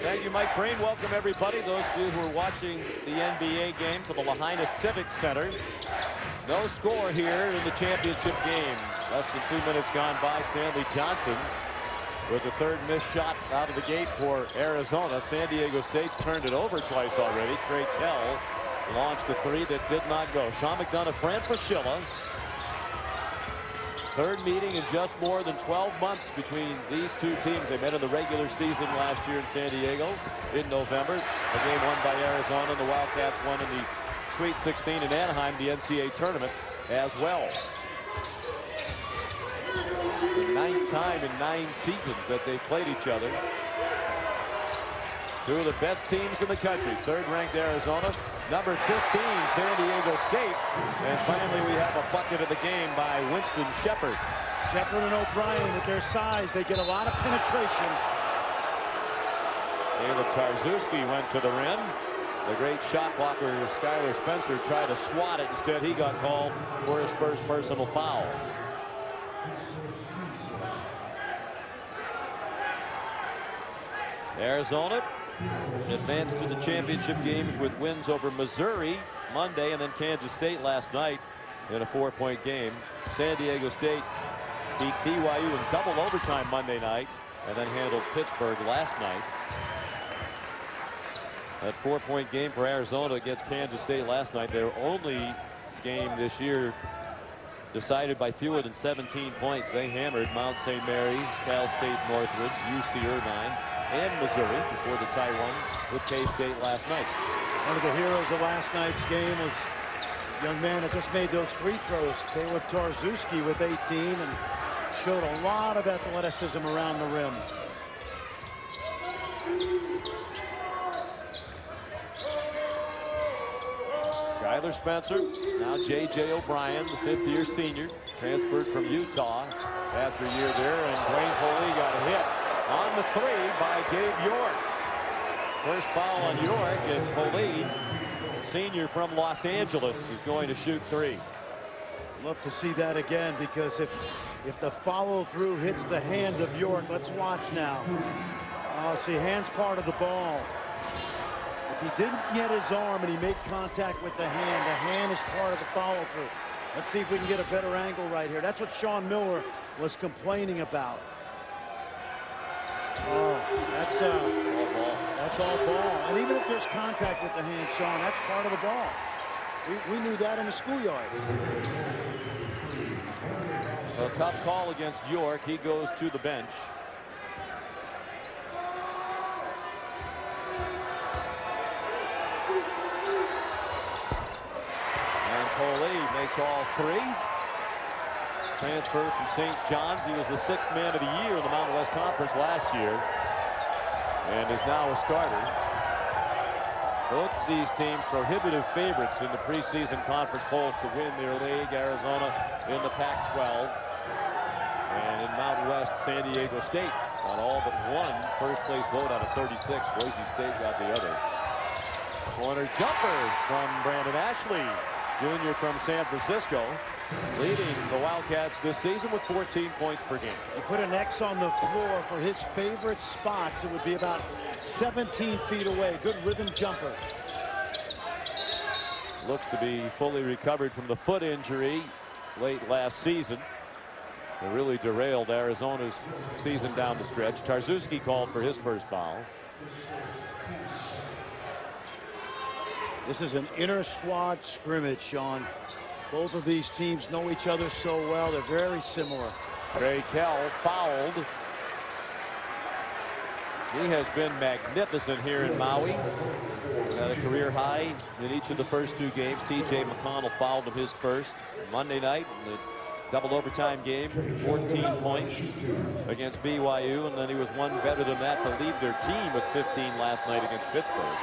Thank you, Mike Breen. Welcome, everybody. Those of you who are watching the NBA games at the Lahaina Civic Center. No score here in the championship game. Less than 2 minutes gone by. Stanley Johnson with the third missed shot out of the gate for Arizona. San Diego State's turned it over twice already. Trey Kell launched a three that did not go. Sean McDonough, Fran Fraschilla. Third meeting in just more than 12 months between these two teams. They met in the regular season last year in San Diego in November. A game won by Arizona, and the Wildcats won in the Sweet 16 in Anaheim, the NCAA tournament as well. The 9th time in 9 seasons that they've played each other. Two of the best teams in the country. Third-ranked Arizona, number 15 San Diego State, and finally we have a bucket of the game by Winston Shepard. Shepard and O'Brien, with their size, they get a lot of penetration. Caleb Tarczewski went to the rim. The great shot blocker Skylar Spencer tried to swat it. Instead, he got called for his first personal foul. Arizona advanced to the championship games with wins over Missouri Monday and then Kansas State last night in a 4-point game. San Diego State beat BYU in double overtime Monday night and then handled Pittsburgh last night. That 4-point game for Arizona against Kansas State last night, their only game this year decided by fewer than 17 points. They hammered Mount St. Mary's, Cal State Northridge, UC Irvine, and Missouri before the tie one with K-State last night. One of the heroes of last night's game was a young man that just made those free throws, Caleb Tarczewski, with 18, and showed a lot of athleticism around the rim. Skylar Spencer, now J.J. O'Brien, the 5th-year senior, transferred from Utah after a year there, and Dwayne Poley got a hit on the three by Gabe York. First foul on York, and Poley, senior from Los Angeles, is going to shoot 3. Love to see that again, because if the follow-through hits the hand of York, let's watch now. See, hand's part of the ball. If he didn't get his arm and he made contact with the hand is part of the follow-through. Let's see if we can get a better angle right here. That's what Sean Miller was complaining about. Oh, that's all ball. And even if there's contact with the hand, Sean, that's part of the ball. We knew that in the schoolyard. A tough call against York. He goes to the bench. And Coley makes all 3. Transfer from St. John's. He was the 6th man of the year in the Mountain West Conference last year and is now a starter. Both these teams prohibitive favorites in the preseason conference polls to win their league. Arizona in the Pac-12. And in Mountain West, San Diego State got all but one first place vote out of 36. Boise State got the other. Corner jumper from Brandon Ashley, junior from San Francisco, leading the Wildcats this season with 14 points per game. You put an X on the floor for his favorite spots, it would be about 17 feet away. Good rhythm jumper. Looks to be fully recovered from the foot injury late last season. It really derailed Arizona's season down the stretch. Tarczewski called for his first foul. This is an inter-squad scrimmage, Sean. Both of these teams know each other so well. They're very similar. Trey Kell fouled. He has been magnificent here in Maui. Had a career high in each of the first 2 games. T.J. McConnell fouled him his first Monday night in the double overtime game. 14 points against BYU, and then he was one better than that to lead their team with 15 last night against Pittsburgh.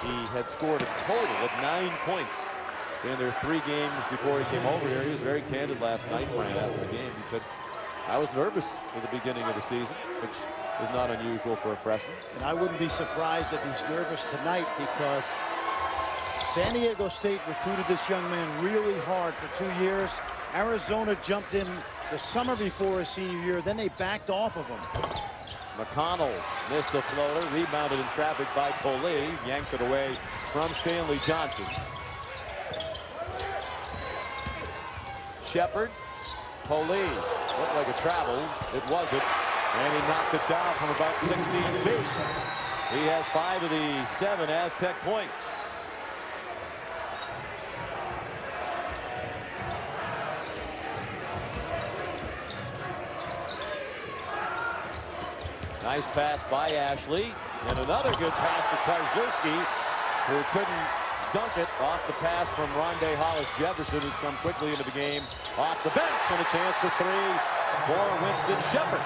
He had scored a total of 9 points in their 3 games before he came over here. He was very candid last night, Brian, after the game. He said, I was nervous at the beginning of the season, which is not unusual for a freshman. And I wouldn't be surprised if he's nervous tonight, because San Diego State recruited this young man really hard for 2 years. Arizona jumped in the summer before his senior year, then they backed off of him. McConnell missed a floater, rebounded in traffic by Coley, yanked it away from Stanley Johnson. Shepard, Coley, looked like a travel. It wasn't, and he knocked it down from about 16 feet. He has 5 of the 7 Aztec points. Nice pass by Ashley, and another good pass to Tarzewski, who couldn't dunk it off the pass from Rondé Hollis-Jefferson, who's come quickly into the game off the bench, and a chance for 3 for Winston Shepard.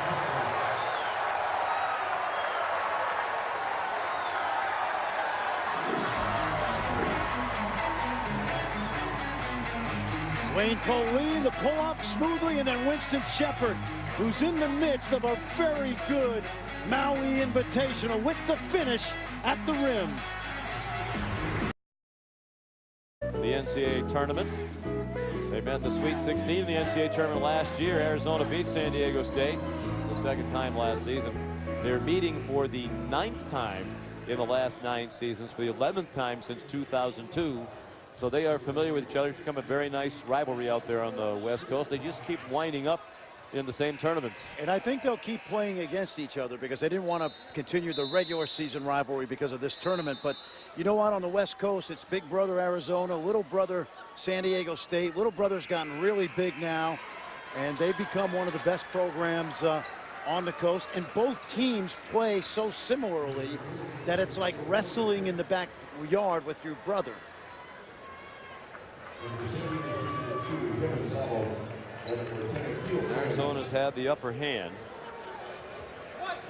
Wayne Coley, the pull-up smoothly, and then Winston Shepard, who's in the midst of a very good Maui Invitational with the finish at the rim. The NCAA tournament. They met the Sweet 16 in the NCAA tournament last year. Arizona beat San Diego State the 2nd time last season. They're meeting for the 9th time in the last 9 seasons, for the 11th time since 2002. So they are familiar with each other. It's become a very nice rivalry out there on the West Coast. They just keep winding up in the same tournaments. And I think they'll keep playing against each other because they didn't want to continue the regular season rivalry because of this tournament. But you know what, on the West Coast, it's big brother Arizona, little brother San Diego State. Little brother's gotten really big now, and they've become one of the best programs on the coast. And both teams play so similarly that it's like wrestling in the backyard with your brother. Arizona's had the upper hand.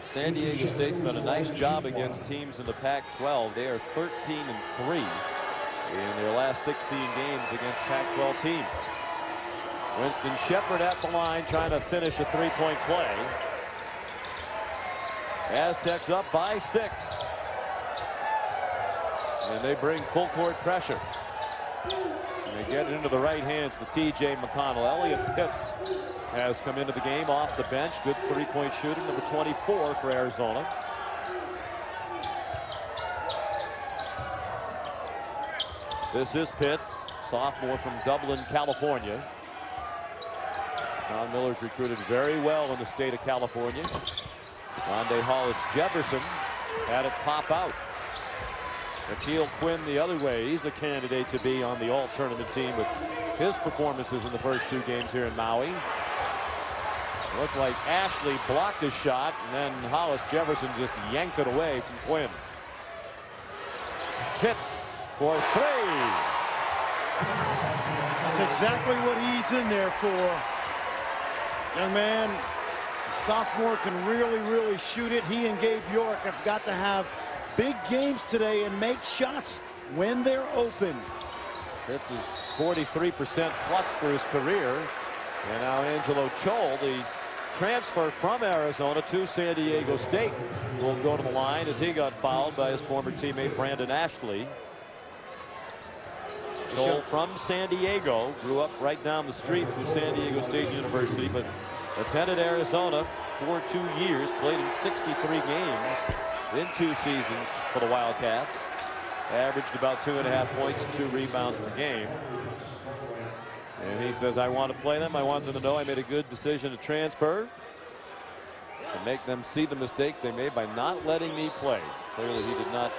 San Diego State's done a nice job against teams in the Pac-12. They are 13-3 in their last 16 games against Pac-12 teams. Winston Shepard at the line trying to finish a 3-point play. Aztecs up by 6. And they bring full court pressure. And they get it into the right hands to T.J. McConnell. Elliot Pitts has come into the game off the bench. Good 3-point shooting, number 24 for Arizona. This is Pitts, sophomore from Dublin, California. Sean Miller's recruited very well in the state of California. Rondé Hollis-Jefferson had it pop out. Akil Quinn the other way. He's a candidate to be on the all-tournament team with his performances in the first 2 games here in Maui. Looked like Ashley blocked his shot, and then Hollis-Jefferson just yanked it away from Quinn. Pitts for 3. That's exactly what he's in there for. Young man, sophomore, can really shoot it. He and Gabe York have got to have big games today and make shots when they're open. Pitts is 43% plus for his career. And now Angelo Chol, the transfer from Arizona to San Diego State, will go to the line as he got fouled by his former teammate Brandon Ashley. Chol from San Diego, grew up right down the street from San Diego State University, but attended Arizona for 2 years, played in 63 games in 2 seasons for the Wildcats. Averaged about 2.5 points and 2 rebounds per game. And he says, I want to play them. I want them to know I made a good decision to transfer, to make them see the mistakes they made by not letting me play. Clearly he did not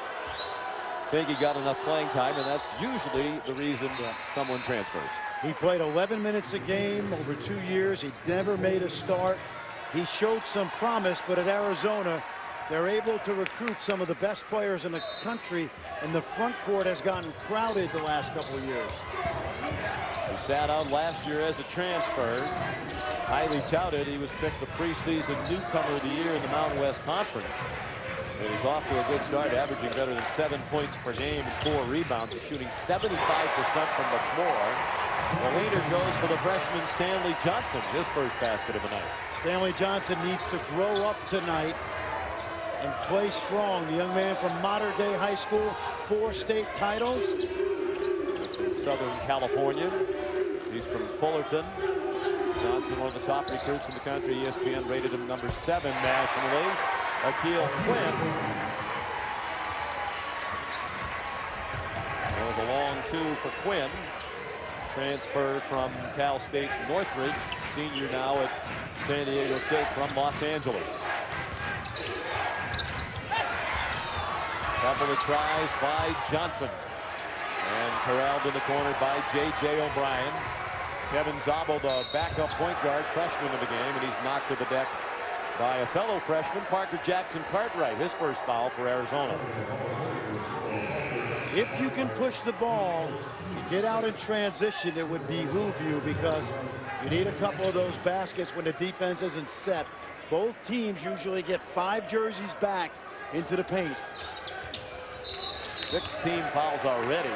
think he got enough playing time, and that's usually the reason someone transfers. He played 11 minutes a game over 2 years. He never made a start. He showed some promise, but at Arizona, they're able to recruit some of the best players in the country, and the front court has gotten crowded the last couple of years. He sat out last year as a transfer. Highly touted. He was picked the preseason newcomer of the year in the Mountain West Conference. And he's off to a good start, averaging better than 7 points per game and 4 rebounds. He's shooting 75% from the floor. The leader goes for the freshman Stanley Johnson, his first basket of the night. Stanley Johnson needs to grow up tonight and play strong. The young man from Mater Dei High School, 4 state titles. He's from Southern California. He's from Fullerton. Johnson, one of the top recruits in the country. ESPN rated him number 7 nationally. Akil Quinn. That was a long two for Quinn. Transfer from Cal State Northridge. Senior now at San Diego State from Los Angeles. Couple of tries by Johnson. And corralled in the corner by J.J. O'Brien. Kevin Szabo, the backup point guard, freshman of the game, and he's knocked to the deck by a fellow freshman, Parker Jackson Cartwright, his first foul for Arizona. If you can push the ball, get out in transition, it would behoove you, because you need a couple of those baskets when the defense isn't set. Both teams usually get 5 jerseys back into the paint. 6 team fouls already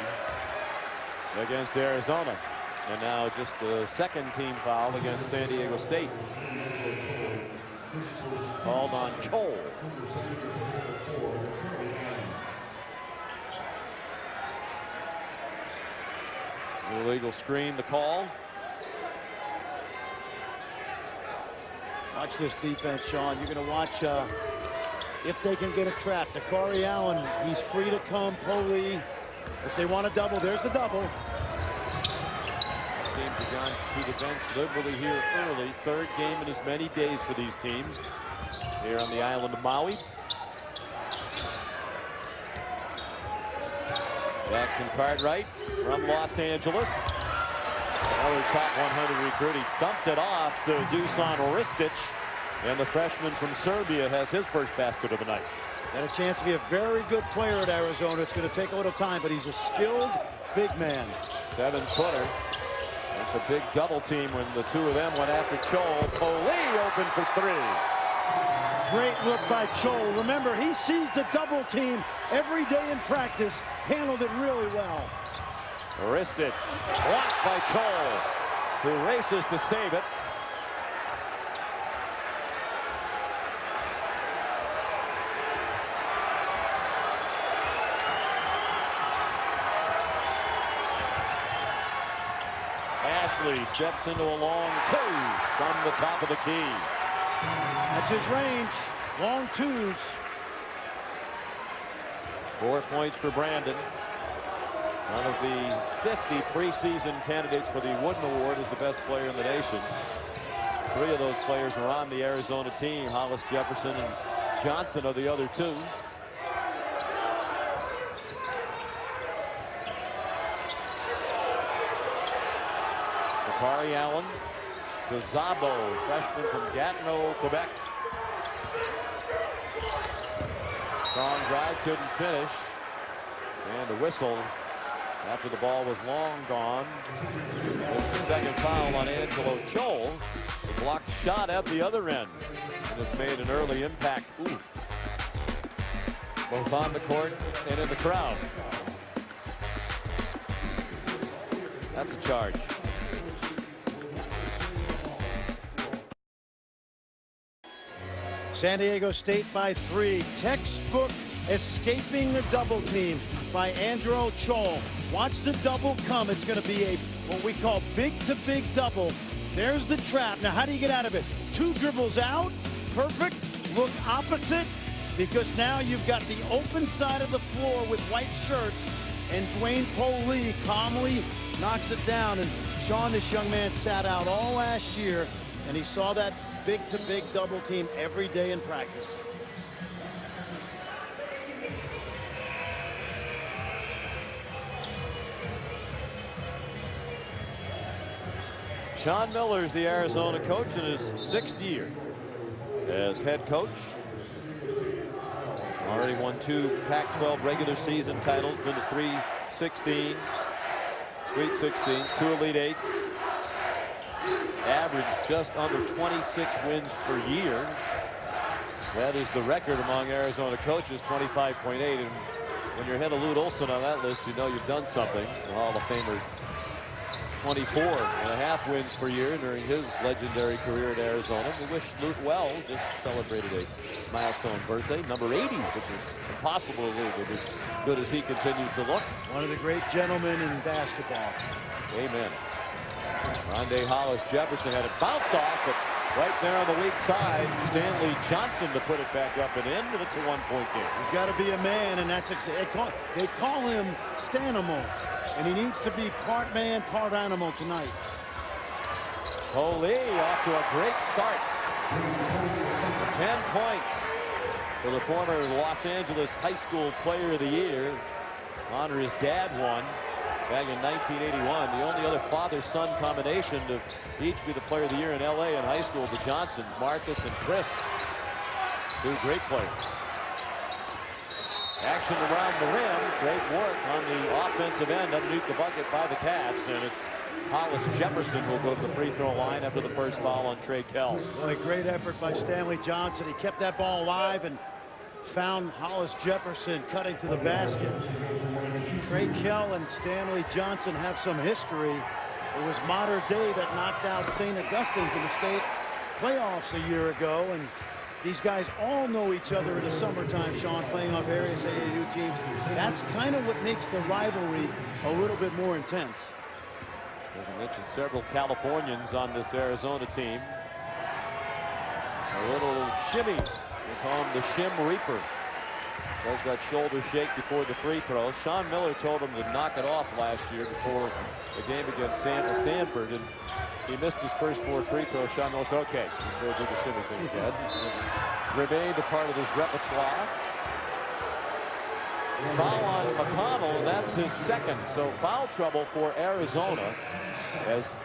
against Arizona. And now just the 2nd team foul against San Diego State. Called on Chol. Illegal screen to call. Watch this defense, Sean. You're going to watch if they can get a trap. Dakari Allen, he's free to come. Poli, if they want a double, there's the double. Teams have gone to the bench liberally here early. 3rd game in as many days for these teams here on the island of Maui. Jackson Cartwright from Los Angeles. Another top 100 recruit. He dumped it off to Dusan Oristich. And the freshman from Serbia has his first basket of the night. Got a chance to be a very good player at Arizona. It's going to take a little time, but he's a skilled big man. 7-footer. It's a big double team when the two of them went after Chol. Poli open for 3. Great look by Chol. Remember, he sees the double team every day in practice. Handled it really well. Oristich blocked by Chol, who races to save it. Ashley steps into a long 2 from the top of the key. That's his range. Long 2s. 4 points for Brandon. One of the 50 preseason candidates for the Wooden Award as the best player in the nation. 3 of those players are on the Arizona team. Hollis, Jefferson, and Johnson are the other 2. Dakari Allen to Szabo, freshman from Gatineau, Quebec. Strong drive, couldn't finish. And a whistle after the ball was long gone. There's the 2nd foul on Angelo Chol. The blocked shot at the other end. And has made an early impact. Ooh. Both on the court and in the crowd. That's a charge. San Diego State by 3. Textbook escaping the double team by Andrew Chol. Watch the double come. It's going to be a what we call big to big double. There's the trap. Now, how do you get out of it? 2 dribbles out. Perfect. Look opposite, because now you've got the open side of the floor with white shirts, and Dwayne Poli calmly knocks it down. And Sean, this young man sat out all last year, and he saw that big to big double team every day in practice. Sean Miller is the Arizona coach in his 6th year as head coach. Already won 2 Pac-12 regular season titles, been to 3 16s, Sweet 16s, 2 Elite 8s. Averaged just under 26 wins per year. That is the record among Arizona coaches, 25.8. And when you're ahead of Lute Olson on that list, you know you've done something. The Hall of Famer, 24.5 wins per year during his legendary career at Arizona. We wish Lute well. Just celebrated a milestone birthday, number 80, which is impossible to live with as good as he continues to look. One of the great gentlemen in basketball. Amen. Rondé Hollis Jefferson had it bounce off, but Right there on the weak side, Stanley Johnson to put it back up and in, and it's a 1-point game. He's got to be a man, and that's they call him Stanimal, and he needs to be part man, part animal tonight. Holy off to a great start. 10 points for the former Los Angeles High School Player of the Year. Honor his dad won back in 1981. The only other father-son combination to each be the Player of the Year in LA in high school, the Johnsons, Marcus and Chris. Two great players. Action around the rim. Great work on the offensive end underneath the bucket by the Cats, and it's Hollis Jefferson will go to the free throw line after the first foul on Trey Kell. Boy, great effort by Stanley Johnson. He kept that ball alive and found Hollis Jefferson cutting to the basket. Trey Kell and Stanley Johnson have some history. It was Mater Dei that knocked out St. Augustine's in the state playoffs a year ago, and these guys all know each other in the summertime, Sean, playing on various AAU teams. That's kind of what makes the rivalry a little bit more intense. As I mentioned, several Californians on this Arizona team. A little shimmy. They call him the Shim Reaper. Does that shoulder shake before the free throws. Sean Miller told him to knock it off last year before the game against Stanford, and he missed his first 4 free throws. Sean Miller said, okay, we'll do the shimmy thing again. It's remained a part of his repertoire. Foul on McConnell, and that's his second. So foul trouble for Arizona, as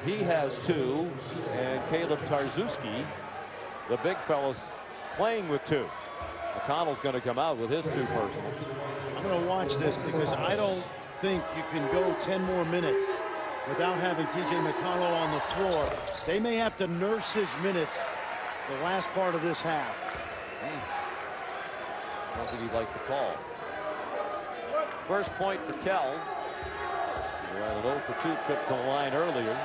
he has 2, and Caleb Tarzuski, the big fella's playing with 2. McConnell's going to come out with his 2 personal. I'm going to watch this because I don't think you can go 10 more minutes without having T.J. McConnell on the floor. They may have to nurse his minutes the last part of this half. I don't think he'd like the call. First point for Kell. He had an 0 for 2 trip to the line earlier.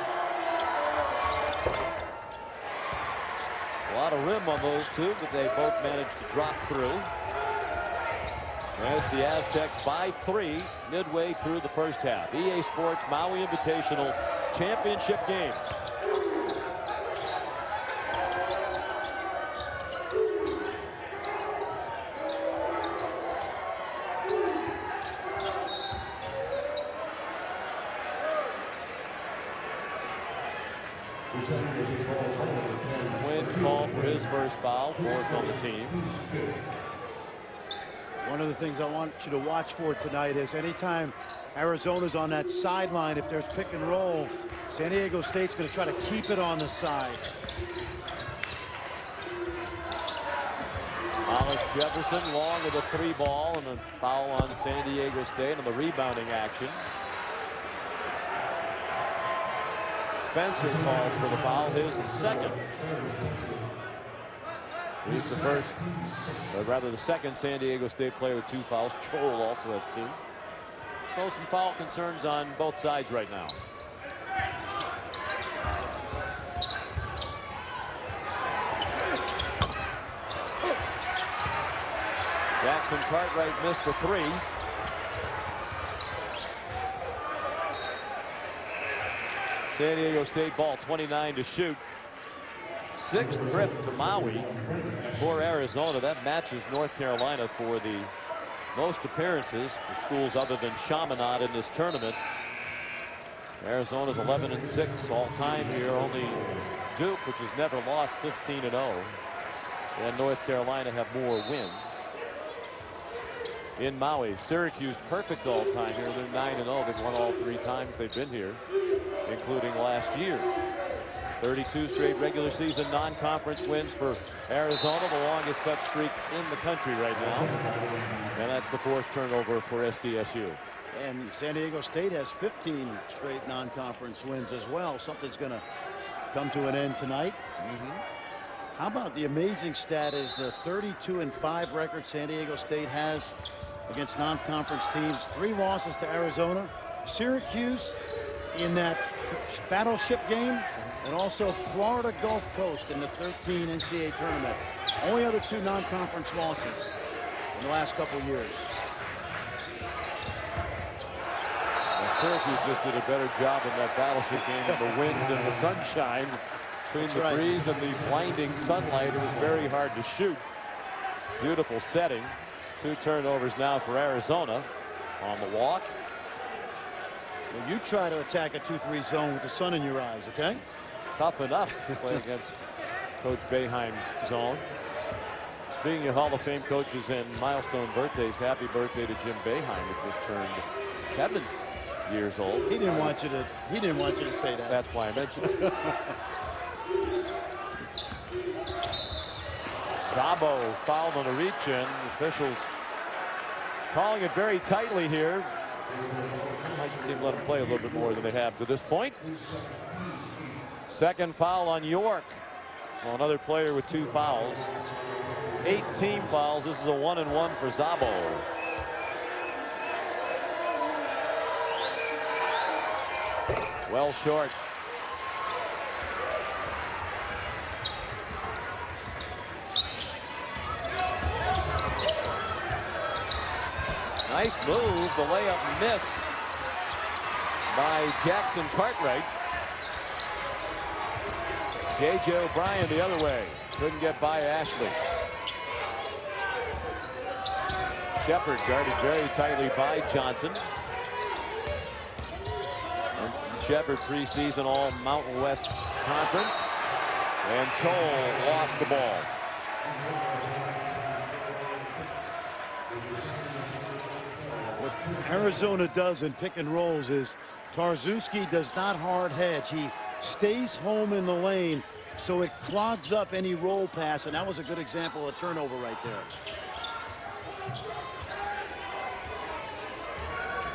A lot of rim on those 2, but they both managed to drop through. And it's the Aztecs by 3 midway through the first half. EA Sports Maui Invitational Championship game. Wynn called for his first foul, 4th on the team. One of the things I want you to watch for tonight is anytime Arizona's on that sideline, if there's pick and roll, San Diego State's going to try to keep it on the side. Hollis Jefferson long with a 3 ball, and a foul on San Diego State on the rebounding action. Spencer called for the foul, his second. He's the first, or rather the second San Diego State player with 2 fouls. Chol also has 2. So some foul concerns on both sides right now. Jackson Cartwright missed the 3. San Diego State ball, 29 to shoot. 6th trip to Maui for Arizona. That matches North Carolina for the most appearances for schools other than Chaminade in this tournament. Arizona's 11-6 all time here. Only Duke, which has never lost, 15-0. And North Carolina have more wins. In Maui, Syracuse perfect all time here. They're 9-0. They've won all 3 times they've been here, including last year. 32 straight regular season non-conference wins for Arizona, the longest such streak in the country right now. And that's the 4th turnover for SDSU. And San Diego State has 15 straight non-conference wins as well. Something's going to come to an end tonight. How about the amazing stat is the 32-5 record San Diego State has against non-conference teams. 3 losses to Arizona, Syracuse in that battleship game, and also Florida Gulf Coast in the 13 NCAA tournament. Only other 2 non-conference losses in the last couple years. Well, Syracuse just did a better job in that battleship game in the wind and the sunshine Between the breeze and the blinding sunlight, it was very hard to shoot. Beautiful setting. 2 turnovers now for Arizona on the walk. Well, you try to attack a 2-3 zone with the sun in your eyes, okay? Tough enough to play against Coach Boeheim's zone. Speaking of Hall of Fame coaches and milestone birthdays, happy birthday to Jim Boeheim, who just turned 7 years old. He didn't want you to say that. That's why I mentioned it. Szabo fouled on a reach-in. Officials calling it very tightly here. Might seem to let him play a little bit more than they have to this point. Second foul on York. So another player with 2 fouls. 8 team fouls. This is a 1-and-1 for Szabo. Well short. Nice move. The layup missed by Jackson Cartwright. J.J. O'Brien the other way. Couldn't get by Ashley. Shepard guarded very tightly by Johnson. Shepard preseason all Mountain West Conference. And Chol lost the ball. What Arizona does in pick and rolls is Tarczewski does not hard hedge. He stays home in the lane, so it clogs up any roll pass, and that was a good example of turnover right there.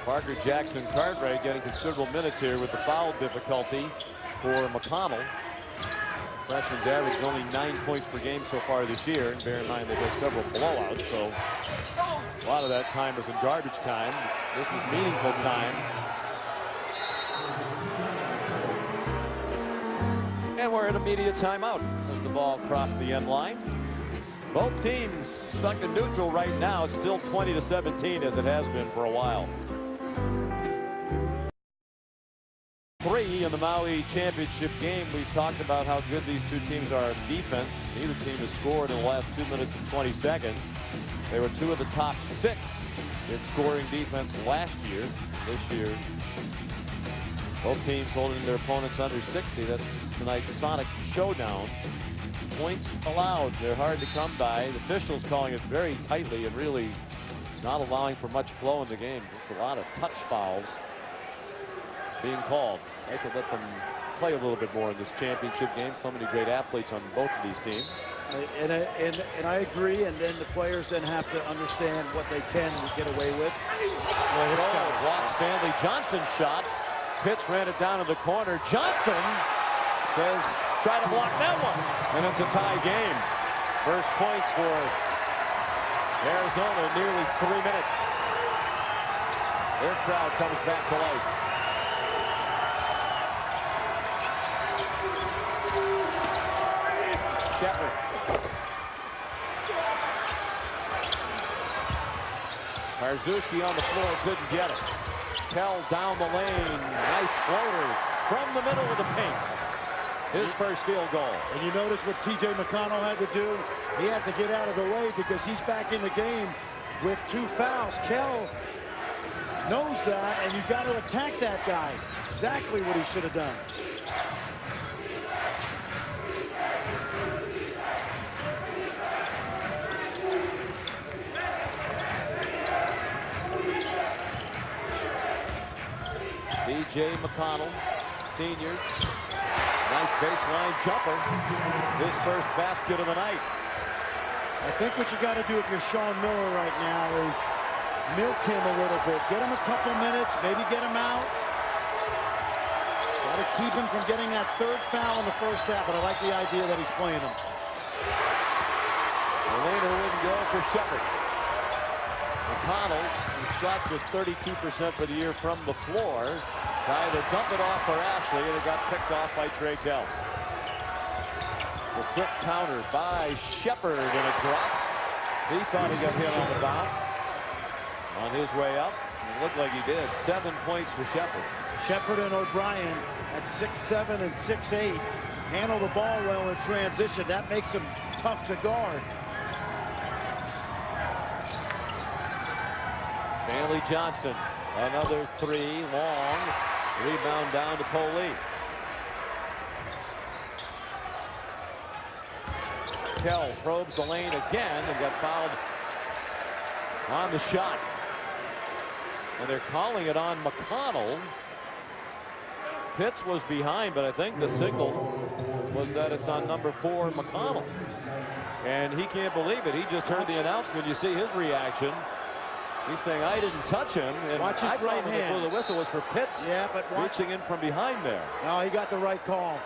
Parker Jackson Cartwright getting considerable minutes here with the foul difficulty for McConnell. Freshman's averaged only 9 points per game so far this year. And bear in mind they've had several blowouts, so a lot of that time is in garbage time. This is meaningful time. And we're at immediate timeout as the ball crossed the end line. Both teams stuck in neutral right now. It's still 20-17 as it has been for a while. 3 in the Maui championship game. We've talked about how good these two teams are on defense. Neither team has scored in the last 2 minutes and 20 seconds. They were 2 of the top 6 in scoring defense last year. This year, both teams holding their opponents under 60. That's tonight's Sonic Showdown. Points allowed. They're hard to come by. The officials calling it very tightly and really not allowing for much flow in the game. Just a lot of touch fouls being called. I could let them play a little bit more in this championship game. So many great athletes on both of these teams. And I agree. And then the players then have to understand what they can get away with. Blocked Stanley Johnson's shot. Pitts ran it down in the corner. Johnson says, try to block that one. And it's a tie game. First points for Arizona in nearly 3 minutes. Their crowd comes back to life. Shepard. Tarczewski on the floor, couldn't get it. Kell down the lane. Nice floater from the middle of the paint. His first field goal. And you notice what T.J. McConnell had to do? He had to get out of the way because he's back in the game with 2 fouls. Kell knows that, and you've got to attack that guy. Exactly what he should have done. T.J. McConnell, senior. Nice baseline jumper. His first basket of the night. I think what you got to do if you're Sean Miller right now is milk him a little bit. Get him a couple minutes, maybe get him out. Got to keep him from getting that 3rd foul in the first half, but I like the idea that he's playing him. The leader wouldn't go for Shepard. McConnell, who shot just 32% for the year from the floor, tried to dump it off for Ashley, and it got picked off by Trey Kell. The quick counter by Shepard, and it drops. He thought he got hit on the bounce. On his way up, it looked like he did. 7 points for Shepard. Shepard and O'Brien at 6'7" and 6'8". handle the ball well in transition. That makes him tough to guard. Stanley Johnson, another three, long. Rebound down to Poli. Kell probes the lane again and got fouled on the shot. And they're calling it on McConnell. Pitts was behind, but I think the signal was that it's on number 4, McConnell. And he can't believe it. He just heard the announcement. You see his reaction. He's saying, I didn't touch him. And watch his right hand. Before the whistle was for Pitts. Yeah, but reaching in from behind there. No, he got the right call.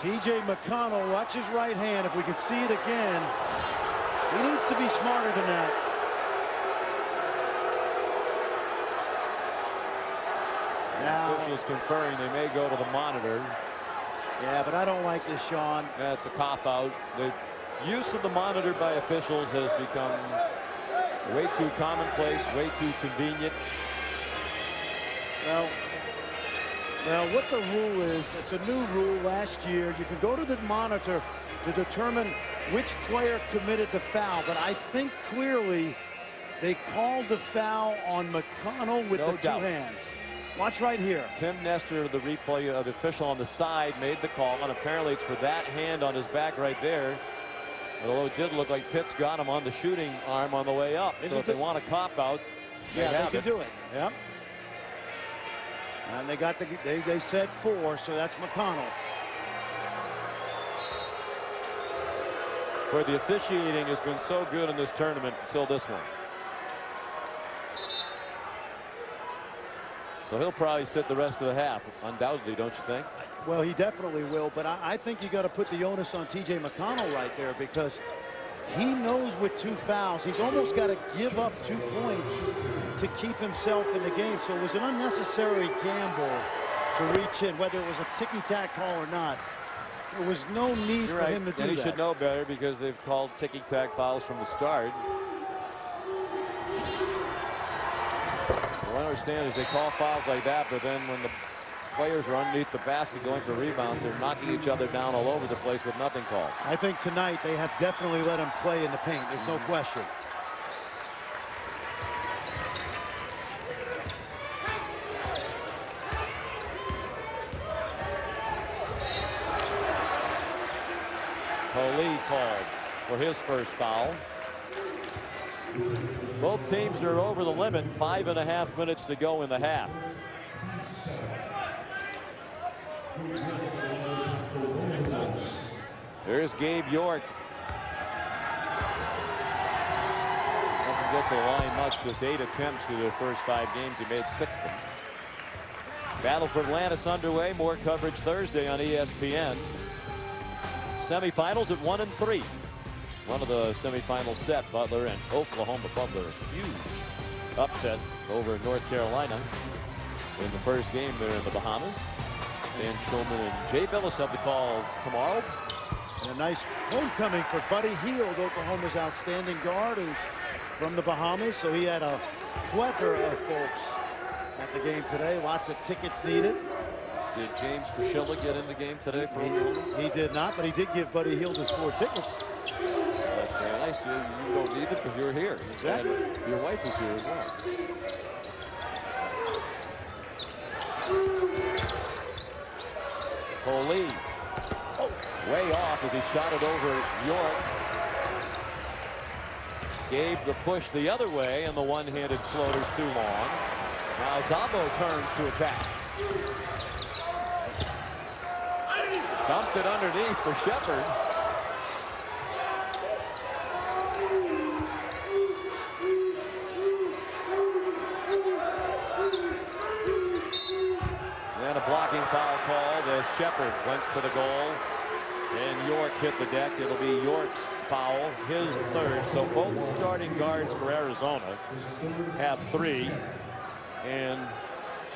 T.J. McConnell, watch his right hand. If we could see it again, he needs to be smarter than that. Now, officials conferring they may go to the monitor. Yeah, but I don't like this, Sean. That's a cop-out. The use of the monitor by officials has become way too commonplace, way too convenient. Well, what the rule is, it's a new rule last year. You can go to the monitor to determine which player committed the foul, but I think clearly they called the foul on McConnell with the two hands. Watch right here. Tim Nestor, the replay of the official on the side, made the call, and apparently it's for that hand on his back right there. Although it did look like Pitts got him on the shooting arm on the way up. So if they want a cop out, they can do it. Yep. And they got they said 4, so that's McConnell. Where the officiating has been so good in this tournament until this one. So he'll probably sit the rest of the half, undoubtedly, don't you think? Well, he definitely will, but I think you got to put the onus on T.J. McConnell right there, because he knows with 2 fouls, he's almost got to give up 2 points to keep himself in the game. So it was an unnecessary gamble to reach in, whether it was a ticky-tack call or not. There was no need for him to do that. And he should know better, because they've called ticky-tack fouls from the start. What I understand is they call fouls like that, but then when the players are underneath the basket going for rebounds, they're knocking each other down all over the place with nothing called. I think tonight they have definitely let him play in the paint. There's no question. Poli called for his first foul. Both teams are over the limit. 5.5 minutes to go in the half. There's Gabe York. Doesn't get to the line much, just 8 attempts through their first 5 games. He made 6 of them. Battle for Atlantis underway. More coverage Thursday on ESPN. Semifinals at 1 and 3. One of the semifinals set, Butler and Oklahoma. Butler, huge upset over North Carolina in the first game there in the Bahamas. Dan Shulman and Jay Billis have the calls tomorrow. And a nice homecoming for Buddy Hield, Oklahoma's outstanding guard, who's from the Bahamas. So he had a plethora of folks at the game today. Lots of tickets needed. Did James Frischilla get in the game today for Oklahoma? He did not, but he did give Buddy Hield his 4 tickets. That's very nice. You don't need it because you're here. Exactly. And your wife is here as well. Poli. Way off as he shot it over York. Gave the push the other way, and the one-handed floater's too long. Now Zabo turns to attack. Dumped it underneath for Shepard. And a blocking foul called as Shepard went to the goal. And York hit the deck. It'll be York's foul, his 3rd. So both starting guards for Arizona have 3. And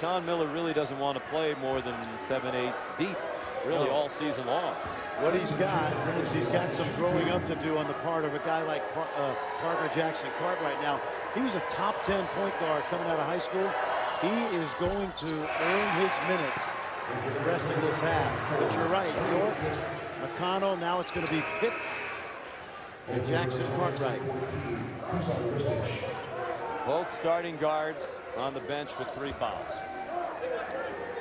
Sean Miller really doesn't want to play more than 7-8 deep, really all season long. What he's got is he's got some growing up to do on the part of a guy like Parker Jackson Cartwright. Now, he was a top 10 point guard coming out of high school. He is going to earn his minutes the rest of this half. But you're right, York, McConnell, now it's going to be Pitts and Jackson Cartwright. Both starting guards on the bench with 3 fouls.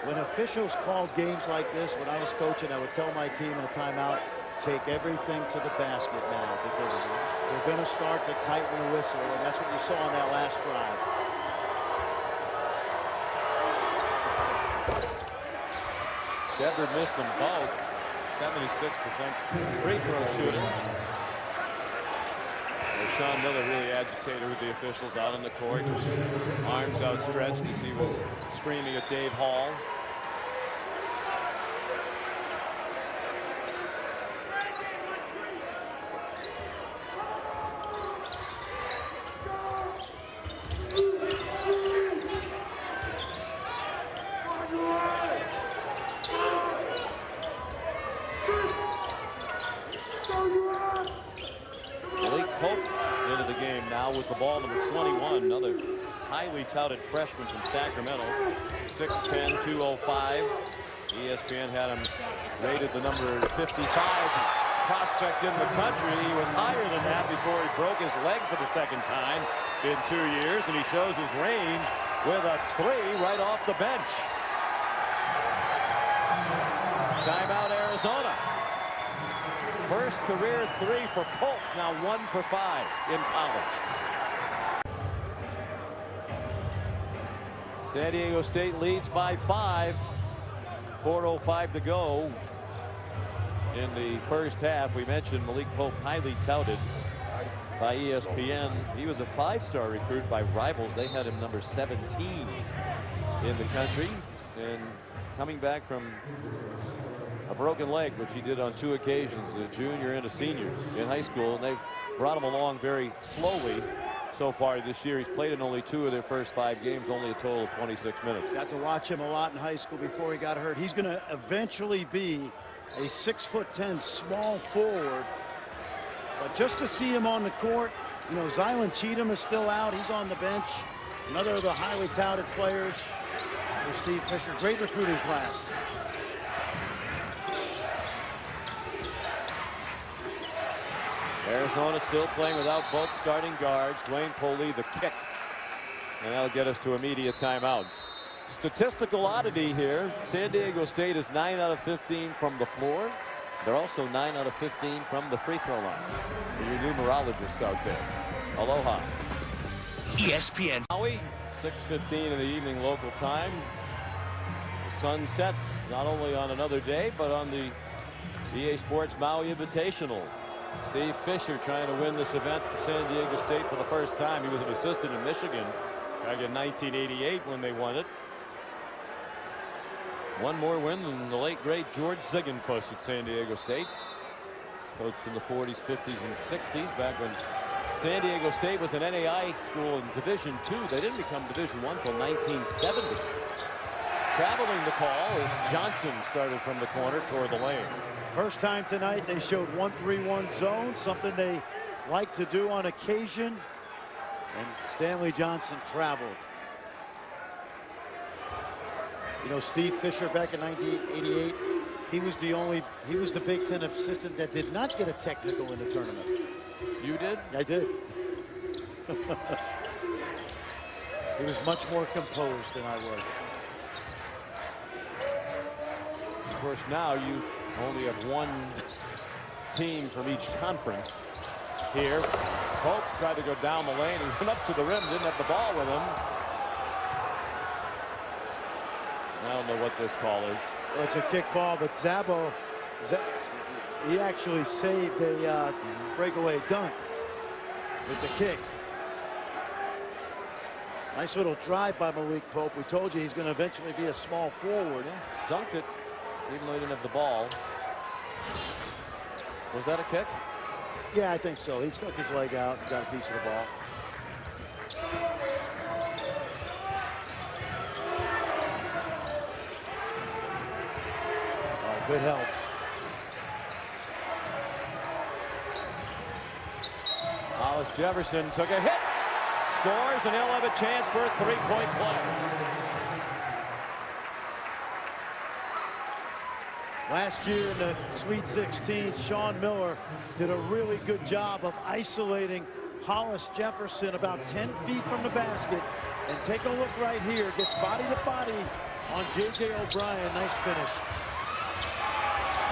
When officials called games like this, when I was coaching, I would tell my team in a timeout, take everything to the basket now, because they're going to start to tighten the whistle, and that's what you saw on that last drive. Shepard missed them both. 76% free throw shooting. Sean Miller really agitated with the officials out on the court. Arms outstretched as he was screaming at Dave Hall. With the ball, number 21, another highly touted freshman from Sacramento, 6'10", 205. ESPN had him rated the number 55 prospect in the country. He was higher than that before he broke his leg for the second time in 2 years, and he shows his range with a 3 right off the bench. Timeout, Arizona. First career 3 for Polk, now 1 for 5 in college. San Diego State leads by 5. 4:05 to go in the first half. We mentioned Malik Pope, highly touted by ESPN. He was a 5-star recruit by rivals. They had him number 17 in the country, and coming back from a broken leg, which he did on 2 occasions, as a junior and a senior in high school, and they've brought him along very slowly so far this year. He's played in only 2 of their first 5 games, only a total of 26 minutes. Got to watch him a lot in high school before he got hurt. He's going to eventually be a 6'10" small forward, but just to see him on the court, you know, Zylan Cheatham is still out. He's on the bench. Another of the highly touted players for Steve Fisher. Great recruiting class. Arizona still playing without both starting guards. Dwayne Poley, the kick, and that'll get us to immediate timeout. Statistical oddity here. San Diego State is 9 out of 15 from the floor. They're also 9 out of 15 from the free throw line. For your numerologists out there, aloha. ESPN. Maui, 6:15 in the evening local time. The sun sets not only on another day, but on the EA Sports Maui Invitational. Steve Fisher trying to win this event for San Diego State for the first time. He was an assistant in Michigan back in 1988 when they won it. One more win than the late great George Ziegenfuss at San Diego State. Coached in the 40s, 50s, and 60s back when San Diego State was an NAI school in Division II. They didn't become Division I until 1970. Traveling the call as Johnson started from the corner toward the lane. First time tonight they showed 1-3-1 zone, something they like to do on occasion, and Stanley Johnson traveled. You know, Steve Fisher back in 1988, he was the Big Ten assistant that did not get a technical in the tournament. You did? I did. He was much more composed than I was. Of course, now you only have 1 team from each conference here. Pope tried to go down the lane and went up to the rim, didn't have the ball with him. I don't know what this call is. Well, it's a kick ball, but Zabo, he actually saved a breakaway dunk with the kick. Nice little drive by Malik Pope. We told you he's going to eventually be a small forward. Yeah, dunked it, even though he didn't have the ball. Was that a kick? Yeah, I think so. He stuck his leg out and got a piece of the ball. Good help. Hollis Jefferson took a hit, scores, and he'll have a chance for a 3-point play. Last year in the Sweet 16, Sean Miller did a really good job of isolating Hollis Jefferson about 10 feet from the basket. And take a look right here. Gets body to body on J.J. O'Brien. Nice finish.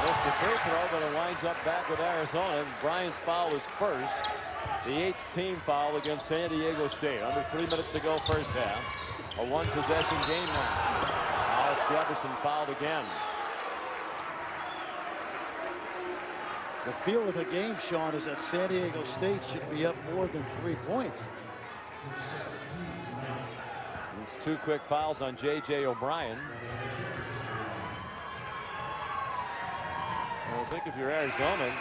Missed the free throw, but it winds up back with Arizona. Bryant's foul is first. The 8th team foul against San Diego State. Under 3 minutes to go first half. A one-possession game now. Hollis Jefferson fouled again. The feel of the game, Sean, is that San Diego State should be up more than 3 points. It's 2 quick fouls on J.J. O'Brien. I think if you're Arizona,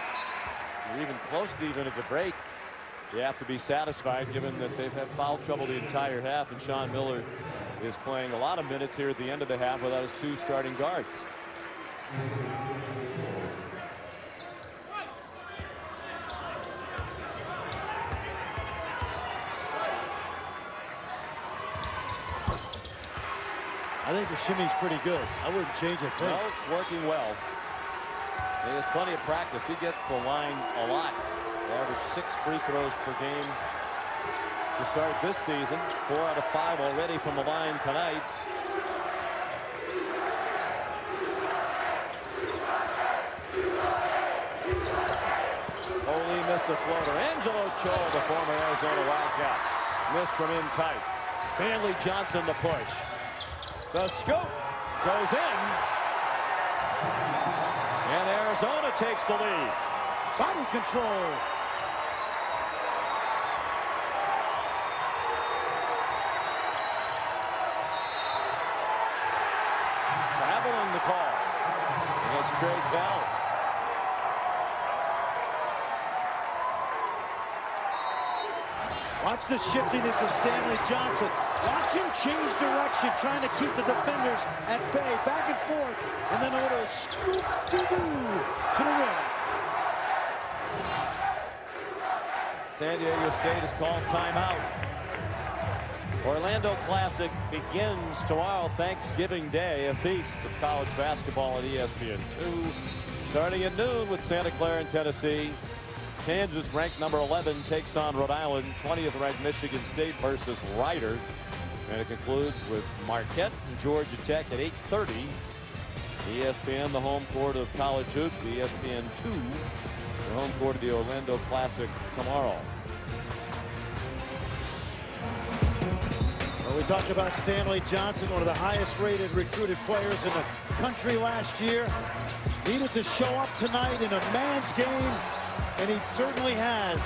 you're even close to even at the break. You have to be satisfied given that they've had foul trouble the entire half, and Sean Miller is playing a lot of minutes here at the end of the half without his 2 starting guards. I think the shimmy's pretty good. I wouldn't change a thing. No, it's working well. He has plenty of practice. He gets the line a lot. They average 6 free throws per game to start this season. 4 out of 5 already from the line tonight. Foley missed the floater. Angelo Cho, the former Arizona Wildcat, missed from in tight. Stanley Johnson the push. The scoop goes in. And Arizona takes the lead. Body control. Traveling the call. And it's Trey Cal. Watch the shiftiness of Stanley Johnson. Watch him change direction, trying to keep the defenders at bay. Back and forth. And then a little scoop-doo-doo to the rim. San Diego State has called timeout. Orlando Classic begins tomorrow, Thanksgiving Day, a feast of college basketball at ESPN2. Starting at noon with Santa Clara and Tennessee. Kansas, ranked number 11, takes on Rhode Island. 20th ranked Michigan State versus Rider. And it concludes with Marquette and Georgia Tech at 8:30. ESPN, the home court of college hoops. ESPN2, the home court of the Orlando Classic tomorrow. Well, we talked about Stanley Johnson, one of the highest rated recruited players in the country last year. Needed to show up tonight in a man's game, and he certainly has.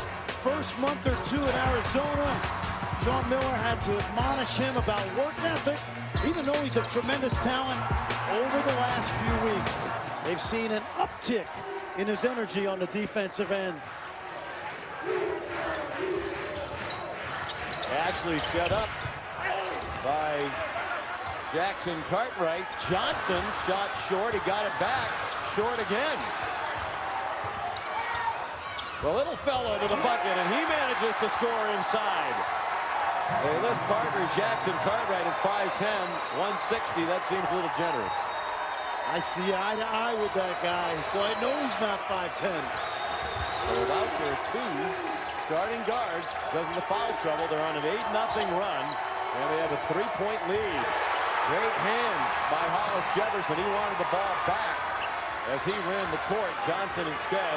First month or two in Arizona, Sean Miller had to admonish him about work ethic, even though he's a tremendous talent. Over the last few weeks, they've seen an uptick in his energy on the defensive end. Ashley set up by Jackson Cartwright. Johnson shot short. He got it back. Short again. The little fellow to the bucket, and he manages to score inside. They list partner Jackson Cartwright at 5'10", 160. That seems a little generous. I see eye to eye with that guy, so I know he's not 5'10". Without their 2 starting guards, because of the foul trouble, they're on an 8-0 run, and they have a 3-point lead. Great hands by Hollis Jefferson. He wanted the ball back as he ran the court. Johnson instead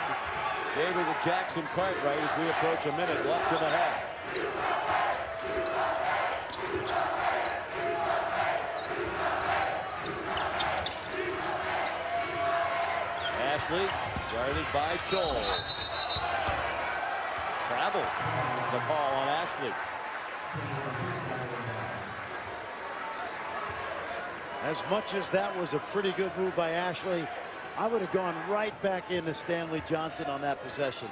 gave it to Jackson Cartwright as we approach a minute left in the half. Ashley guarded by Joel. Travel. The call on Ashley. As much as that was a pretty good move by Ashley, I would have gone right back into Stanley Johnson on that possession.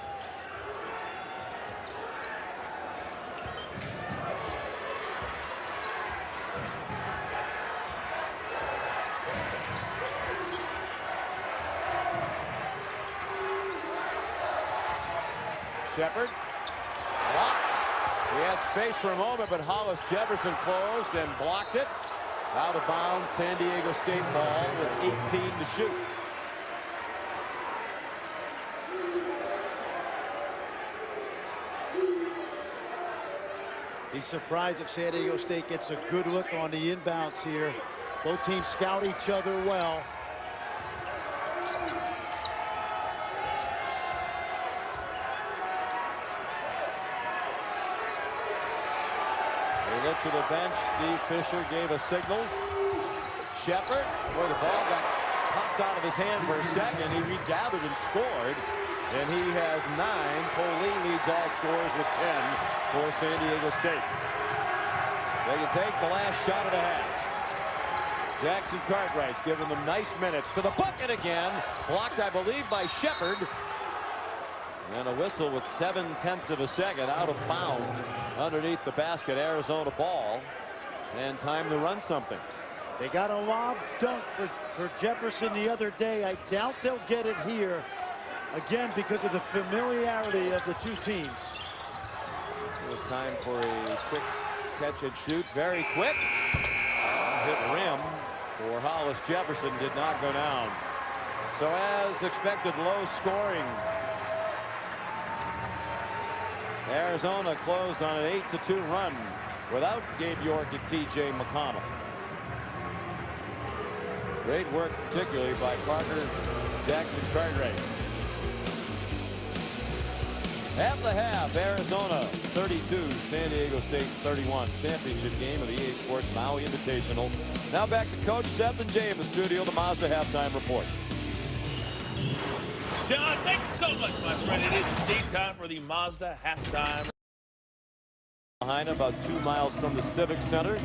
Shepard blocked. He had space for a moment, but Hollis Jefferson closed and blocked it. Out of bounds, San Diego State ball with 18 to shoot. He's surprised if San Diego State gets a good look on the inbounds here. Both teams scout each other well. They look to the bench. Steve Fisher gave a signal. Shepard, where the ball got popped out of his hand for a second. He regathered and scored. And he has 9. Coley leads all scorers with 10 for San Diego State. They can take the last shot of the half. Jackson Cartwright's giving them nice minutes. To the bucket again. Blocked, I believe, by Shepard. And a whistle with 7/10 of a second out of bounds underneath the basket. Arizona ball. And time to run something. They got a lob dunk for Jefferson the other day. I doubt they'll get it here. Again, because of the familiarity of the two teams. It was time for a quick catch and shoot. Very quick. Hit rim for Hollis Jefferson. Did not go down. So as expected, low scoring. Arizona closed on an 8-2 run without Gabe York and T.J. McConnell. Great work, particularly by Parker Jackson Cartwright. At the half, Arizona 32, San Diego State 31. Championship game of the EA Sports Maui Invitational. Now back to Coach Seth and Jay in the studio, the Mazda halftime report. Sean, thanks so much, my friend. It is indeed time for the Mazda halftime. Behind about 2 miles from the Civic Center.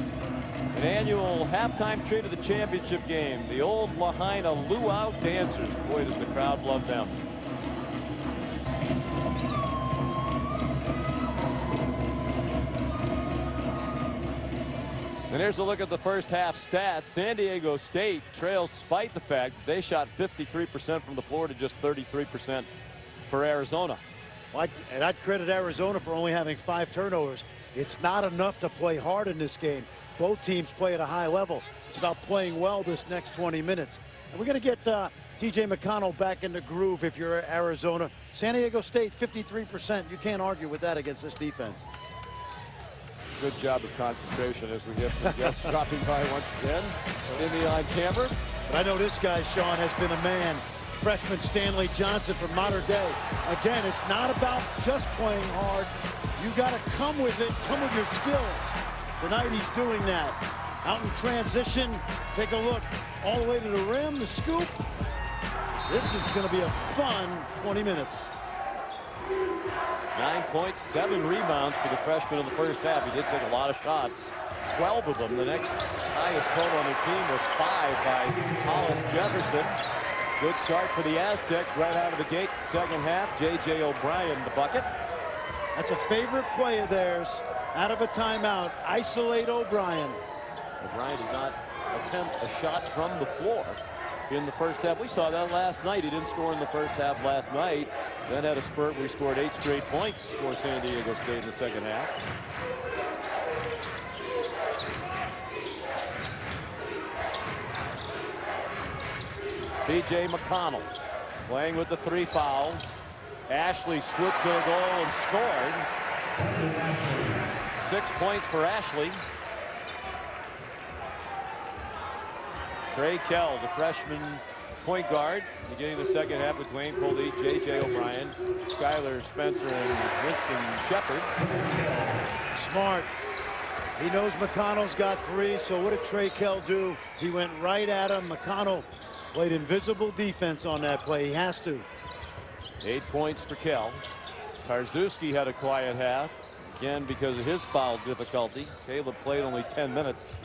An annual halftime treat of the championship game. The old Lahaina luau dancers. Boy, does the crowd love them. And here's a look at the first half stats. San Diego State trails despite the fact that they shot 53% from the floor to just 33% for Arizona. Well, and I'd credit Arizona for only having 5 turnovers. It's not enough to play hard in this game. Both teams play at a high level. It's about playing well this next 20 minutes. And we're going to get T.J. McConnell back in the groove if you're Arizona. San Diego State, 53%. You can't argue with that against this defense. Good job of concentration as we have some guests dropping by once again in the on camera. But I know this guy, Sean, has been a man. Freshman Stanley Johnson from Mater Dei. Again, it's not about just playing hard. You got to come with it, come with your skills. Tonight he's doing that. Out in transition, take a look all the way to the rim, the scoop. This is going to be a fun 20 minutes. 9.7 rebounds for the freshman in the first half. He did take a lot of shots, 12 of them. The next highest total on the team was 5 by Hollis Jefferson. Good start for the Aztecs right out of the gate. Second half, J.J. O'Brien the bucket. That's a favorite play of theirs. Out of a timeout, isolate O'Brien. O'Brien did not attempt a shot from the floor in the first half. We saw that last night. He didn't score in the first half last night. Then had a spurt where he scored 8 straight points for San Diego State in the second half. T.J. McConnell playing with the 3 fouls. Ashley swooped to the goal and scored. 6 points for Ashley. Trey Kell, the freshman point guard, beginning the second half with Dwayne Coley, J.J. O'Brien, Skylar Spencer, and Winston Shepard. Smart. He knows McConnell's got 3, so what did Trey Kell do? He went right at him. McConnell played invisible defense on that play. He has to. 8 points for Kell. Tarzuski had a quiet half, again because of his foul difficulty. Caleb played only 10 minutes.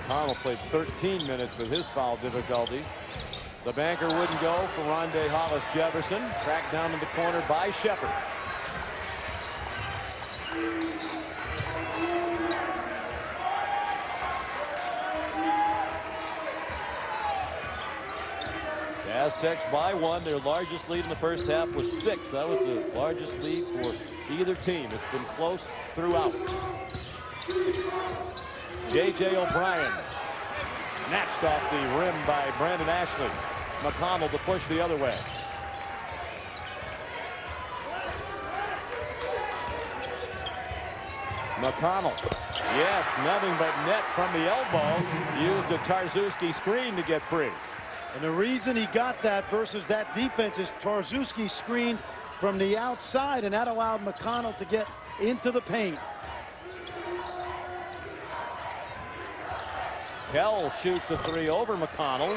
McConnell played 13 minutes with his foul difficulties. The banker wouldn't go for Rondé Hollis Jefferson. Tracked down in the corner by Shepard. The Aztecs by 1. Their largest lead in the first half was 6. That was the largest lead for either team. It's been close throughout. J.J. O'Brien snatched off the rim by Brandon Ashley. McConnell to push the other way. McConnell. Yes, nothing but net from the elbow. Used a Tarczewski screen to get free. And the reason he got that versus that defense is Tarczewski screened from the outside, and that allowed McConnell to get into the paint. Kell shoots a three over McConnell.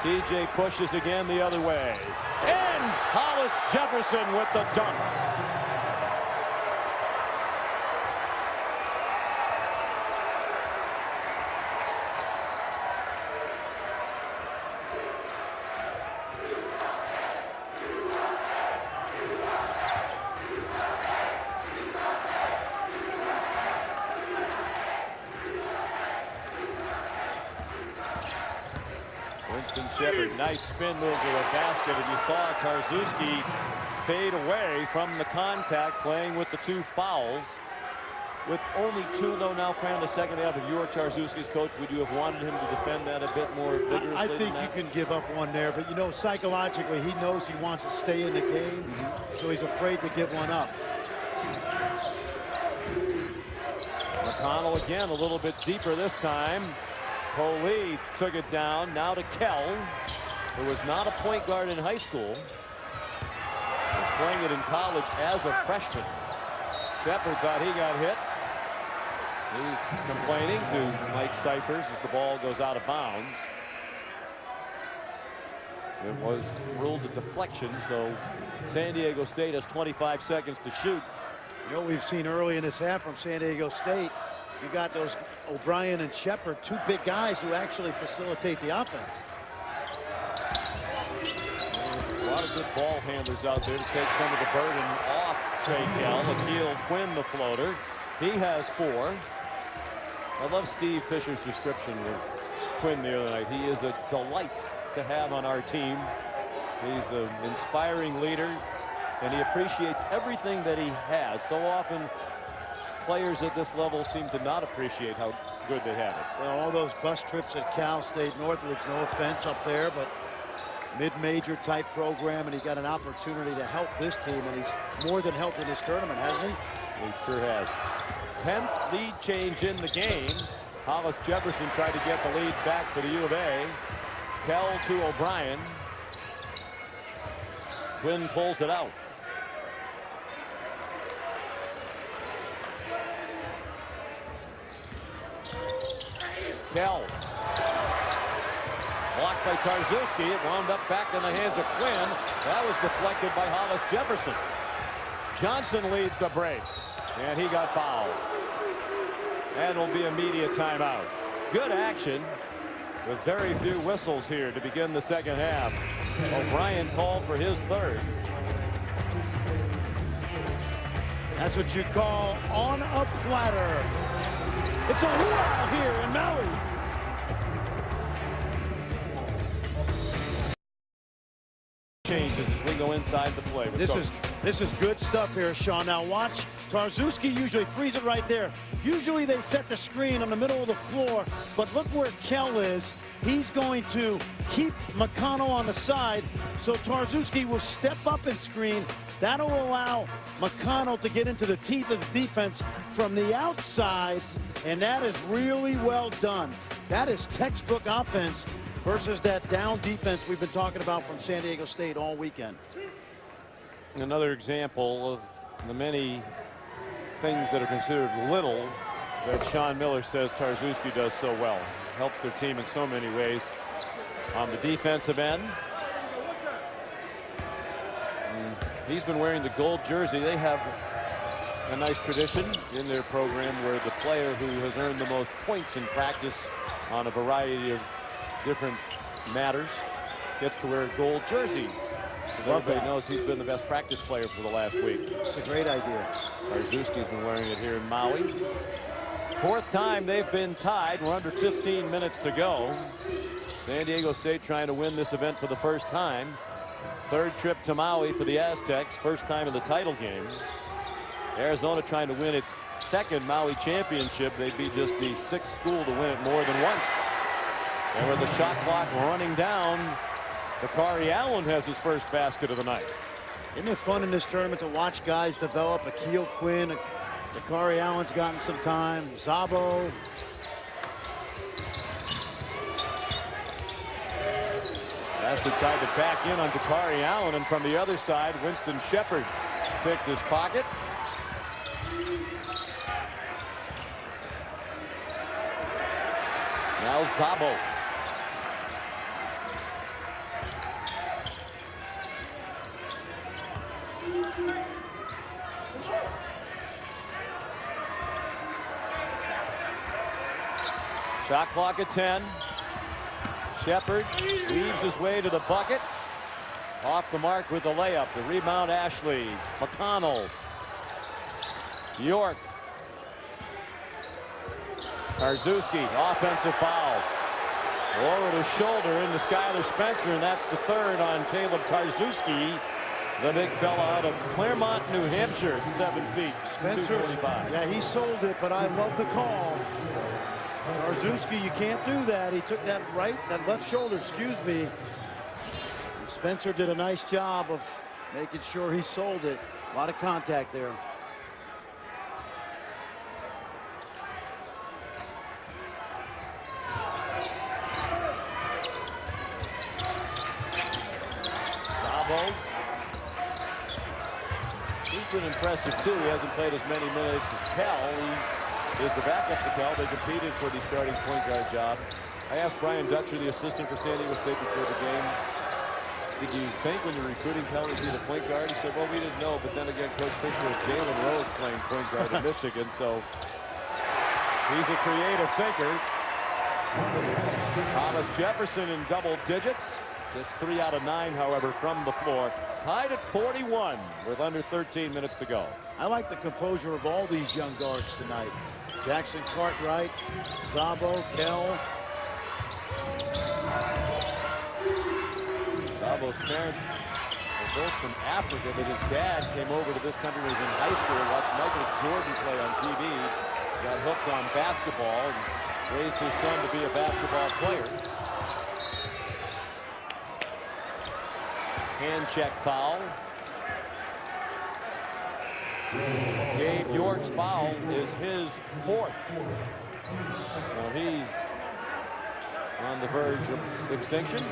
TJ pushes again the other way. And Hollis Jefferson with the dunk. Winston Shepard, nice spin move to the basket, and you saw Tarczewski fade away from the contact, playing with the two fouls. With only two, though, now, Fran, the second half. If you were Tarczewski's coach, would you have wanted him to defend that a bit more vigorously? I think you can give up one there, but you know, psychologically, he knows he wants to stay in the game, so he's afraid to give one up. McConnell again, a little bit deeper this time. Coley took it down. Now to Kell, who was not a point guard in high school. Was playing it in college as a freshman. Shepard thought he got hit. He's complaining to Mike Cyphers as the ball goes out of bounds. It was ruled a deflection, so San Diego State has 25 seconds to shoot. You know, we've seen early in this half from San Diego State, you got those O'Brien and Shepard, two big guys who actually facilitate the offense. A lot of good ball handlers out there to take some of the burden off Trey Kell. Akil Quinn, the floater. He has 4. I love Steve Fisher's description of Quinn the other night. He is a delight to have on our team. He's an inspiring leader, and he appreciates everything that he has. So often, players at this level seem to not appreciate how good they have it. Well, all those bus trips at Cal State Northridge, no offense up there, but mid-major type program, and he got an opportunity to help this team, and he's more than helped in this tournament, hasn't he? He sure has. 10th lead change in the game. Hollis Jefferson tried to get the lead back for the U of A. Kell to O'Brien. Quinn pulls it out. Kell. Blocked by Tarczewski. It wound up back in the hands of Quinn. That was deflected by Hollis Jefferson. Johnson leads the break, and he got fouled. And it'll be immediate timeout. Good action with very few whistles here to begin the second half. O'Brien called for his third. That's what you call on a platter. It's a luau here in Maui. Changes as we go inside the play. This is good stuff here, Sean. Now watch, Tarczewski usually frees it right there. Usually they set the screen on the middle of the floor, but look where Kell is. He's going to keep McConnell on the side, so Tarczewski will step up and screen. That'll allow McConnell to get into the teeth of the defense from the outside, and that is really well done. That is textbook offense versus that down defense we've been talking about from San Diego State all weekend. Another example of the many things that are considered little that Sean Miller says Tarczewski does so well. Helps their team in so many ways. On the defensive end, he's been wearing the gold jersey. They have a nice tradition in their program where the player who has earned the most points in practice on a variety of different matters gets to wear a gold jersey. So everybody knows he's been the best practice player for the last week. It's a great idea. Tarczewski's been wearing it here in Maui. Fourth time they've been tied. We're under 15 minutes to go. San Diego State trying to win this event for the first time. Third trip to Maui for the Aztecs. First time in the title game. Arizona trying to win its second Maui championship. They'd be just the 6th school to win it more than once. And with the shot clock running down, Bakari Allen has his first basket of the night. Isn't it fun in this tournament to watch guys develop? Akil Quinn, Bakari Allen's gotten some time. Zabo. Ashley tried to back in on Bakari Allen, and from the other side, Winston Shepard picked his pocket. Now Zabo. Shot clock at 10. Shepard weaves his way to the bucket. Off the mark with the layup. The rebound, Ashley. McConnell. York. Tarzewski, offensive foul. Over the shoulder into Skylar Spencer, and that's the third on Caleb Tarzewski. The big fella out of Claremont, New Hampshire, 7 feet, Spencer, 245. yeah, he sold it, but I love the call. Tarzewski, you can't do that. He took that left shoulder, excuse me. And Spencer did a nice job of making sure he sold it. A lot of contact there. Zabo. He's been impressive too. He hasn't played as many minutes as Kell. He is the backup to Kell. They competed for the starting point guard job. I asked Brian Dutcher, the assistant for San Diego State, before the game, did you think when you're recruiting Kell to be the point guard? He said, well, we didn't know, but then again, Coach Fisher had Jalen Rose playing point guard in Michigan, so he's a creative thinker. Thomas Jefferson in double digits. Just 3 out of 9, however, from the floor. Tied at 41 with under 13 minutes to go. I like the composure of all these young guards tonight. Jackson Cartwright, Zabo, Kell. Zabo's parents are both from Africa, but his dad came over to this country when he was in high school, watched Michael Jordan play on TV, got hooked on basketball, and raised his son to be a basketball player. Hand check foul. Gabe York's foul is his 4th. Well, he's on the verge of extinction.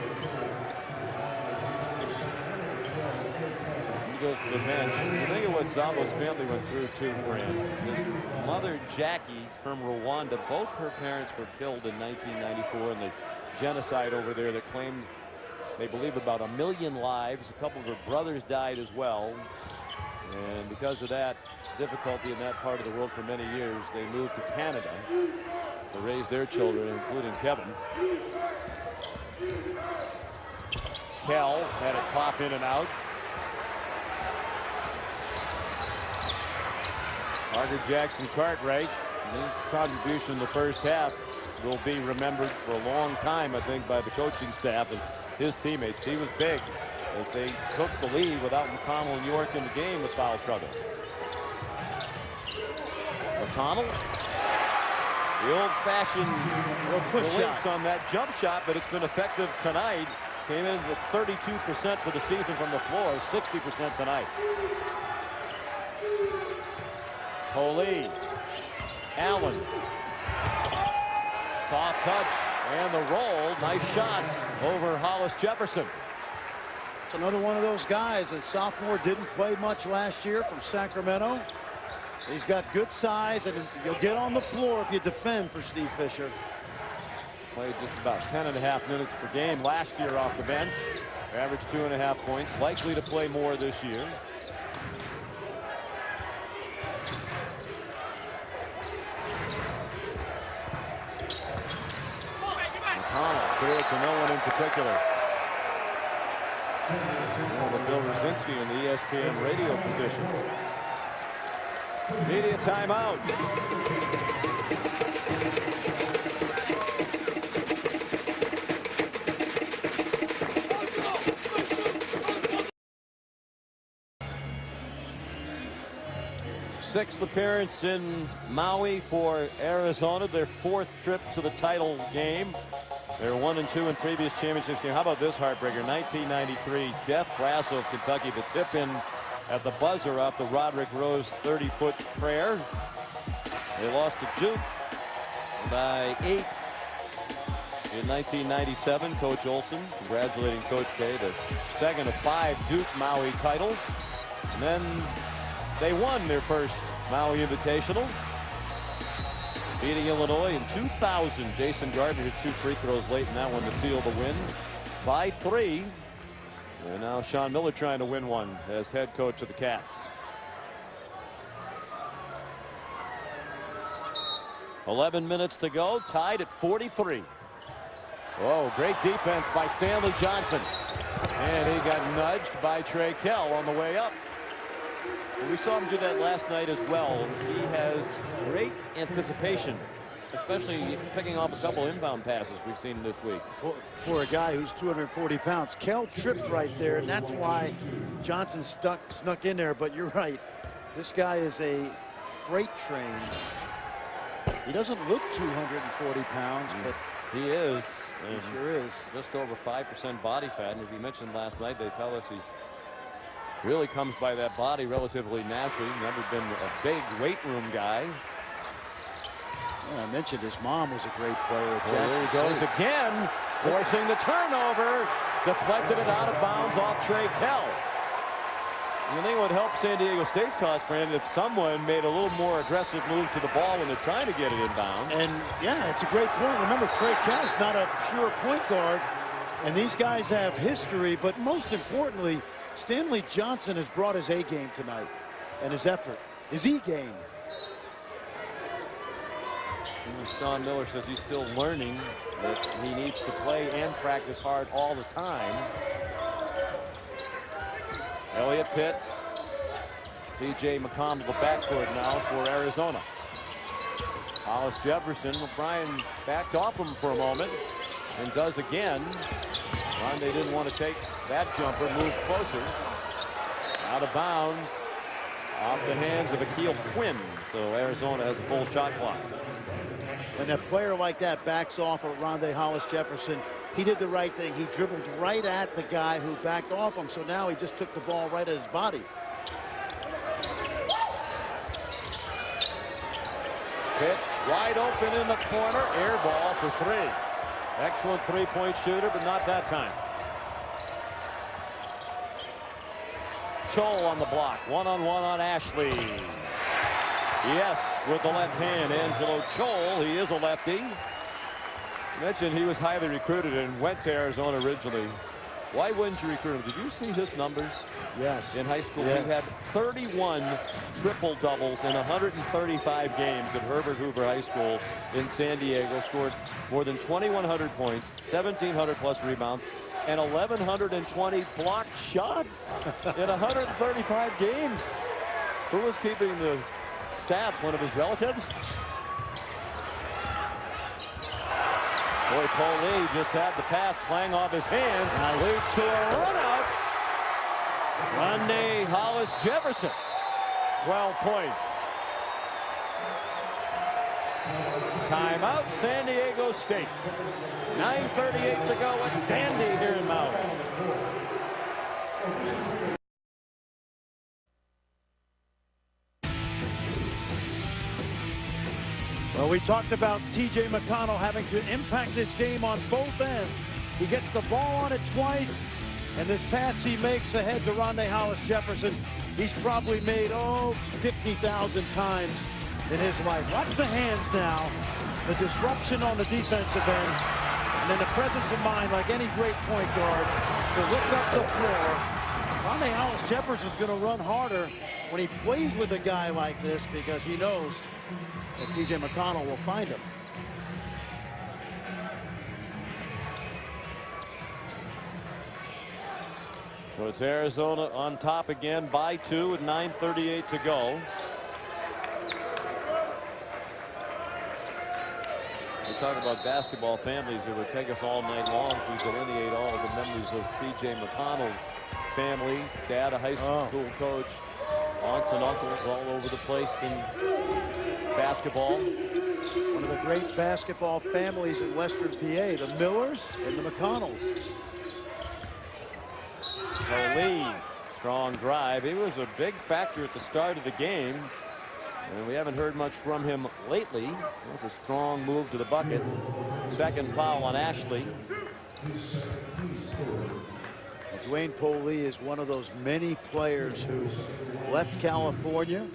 He goes to the bench. You think of what Zabo's family went through too, Fran. His mother, Jackie, from Rwanda, both her parents were killed in 1994 in the genocide over there that claimed, they believe, about 1 million lives. A couple of her brothers died as well. And because of that difficulty in that part of the world for many years, they moved to Canada to raise their children, including Kevin. Kell had it pop in and out. Parker Jackson Cartwright, his contribution in the first half will be remembered for a long time, I think, by the coaching staff and his teammates. He was big as they took the lead without McConnell and York in the game with foul trouble. McConnell, the old-fashioned release on that jump shot, but it's been effective tonight. Came in with 32% for the season from the floor, 60% tonight. Coley, Allen, soft touch and the roll. Nice shot over Hollis Jefferson. It's another one of those guys. A sophomore, didn't play much last year, from Sacramento. He's got good size, and you'll get on the floor if you defend for Steve Fisher. Played just about 10.5 minutes per game last year off the bench. Averaged 2.5 points. Likely to play more this year. McConnell threw it to no one in particular. With Bill Rosinski in the ESPN radio position. Media timeout. Sixth appearance in Maui for Arizona, their 4th trip to the title game. They're 1-2 in previous championships game. How about this heartbreaker? 1993, Jeff Brasso of Kentucky, the tip in at the buzzer off the Roderick Rose 30-foot prayer. They lost to Duke by 8 in 1997. Coach Olson congratulating Coach K, the second of 5 Duke Maui titles. And then they won their first Maui Invitational, beating Illinois in 2000. Jason Gardner hit 2 free throws late in that one to seal the win by 3. And now Sean Miller trying to win one as head coach of the Cats. 11 minutes to go, tied at 43. Oh, great defense by Stanley Johnson. And he got nudged by Trey Kell on the way up. We saw him do that last night as well. He has great anticipation, especially picking off a couple inbound passes we've seen this week. For a guy who's 240 pounds, Kell tripped right there, and that's why Johnson snuck in there. But you're right, this guy is a freight train. He doesn't look 240 pounds, but he is. He sure is. Just over 5% body fat, and as you mentioned last night, they tell us he really comes by that body relatively naturally. Never been a big weight room guy. Yeah, I mentioned his mom was a great player at Jackson There he goes State. again, forcing the turnover. Deflected it out of bounds off Trey Kell. You think it would help San Diego State's cause, Brandon, if someone made a little more aggressive move to the ball when they're trying to get it inbound. And yeah, it's a great point. Remember, Trey Kell's not a pure point guard, and these guys have history, but most importantly, Stanley Johnson has brought his A game tonight, and his effort, his E game. And Sean Miller says he's still learning that he needs to play and practice hard all the time. Elliott Pitts, T.J. McConnell, the backcourt now for Arizona. Hollis Jefferson, O'Brien backed off him for a moment and does again. Rondé didn't want to take that jumper, moved closer. Out of bounds, off the hands of Akil Quinn. So Arizona has a full shot clock. When a player like that backs off of Rondé Hollis Jefferson, he did the right thing. He dribbled right at the guy who backed off him. So now he just took the ball right at his body. Pitch wide open in the corner. Air ball for 3. Excellent three-point shooter, but not that time. Chol on the block. One-on-one on Ashley. Yes, with the left hand, Angelo Chol. He is a lefty. Mentioned he was highly recruited and went to Arizona originally. Why wouldn't you recruit him? Did you see his numbers? Yes. In high school, yes. He had 31 triple doubles in 135 games at Herbert Hoover High School in San Diego. Scored more than 2,100 points, 1,700 plus rebounds, and 1,120 blocked shots in 135 games. Who was keeping the stats? One of his relatives? Boy, Paul Lee just had the pass playing off his hands. Nice. Leads to a run out. Rondé Hollis Jefferson, 12 points. Timeout, San Diego State. 9:38 to go at Dandy here in Maui. Well, we talked about T.J. McConnell having to impact this game on both ends. He gets the ball on it twice, and this pass he makes ahead to Rondé Hollis Jefferson, he's probably made, 50,000 times in his life. Watch the hands now, the disruption on the defensive end, and then the presence of mind, like any great point guard, to lift up the floor. Rondé Hollis Jefferson's going to run harder when he plays with a guy like this because he knows that T.J. McConnell will find him. So it's Arizona on top again by 2 with 9:38 to go. We talk about basketball families. It would take us all night long to delineate all of the members of T.J. McConnell's family. Dad, a high school coach, aunts and uncles all over the place in basketball. One one of the great basketball families in Western PA, the Millers and the McConnells. Lee, strong drive. He was a big factor at the start of the game, and we haven't heard much from him lately. It was a strong move to the bucket. Second foul on Ashley. Dwayne Polee is one of those many players who left California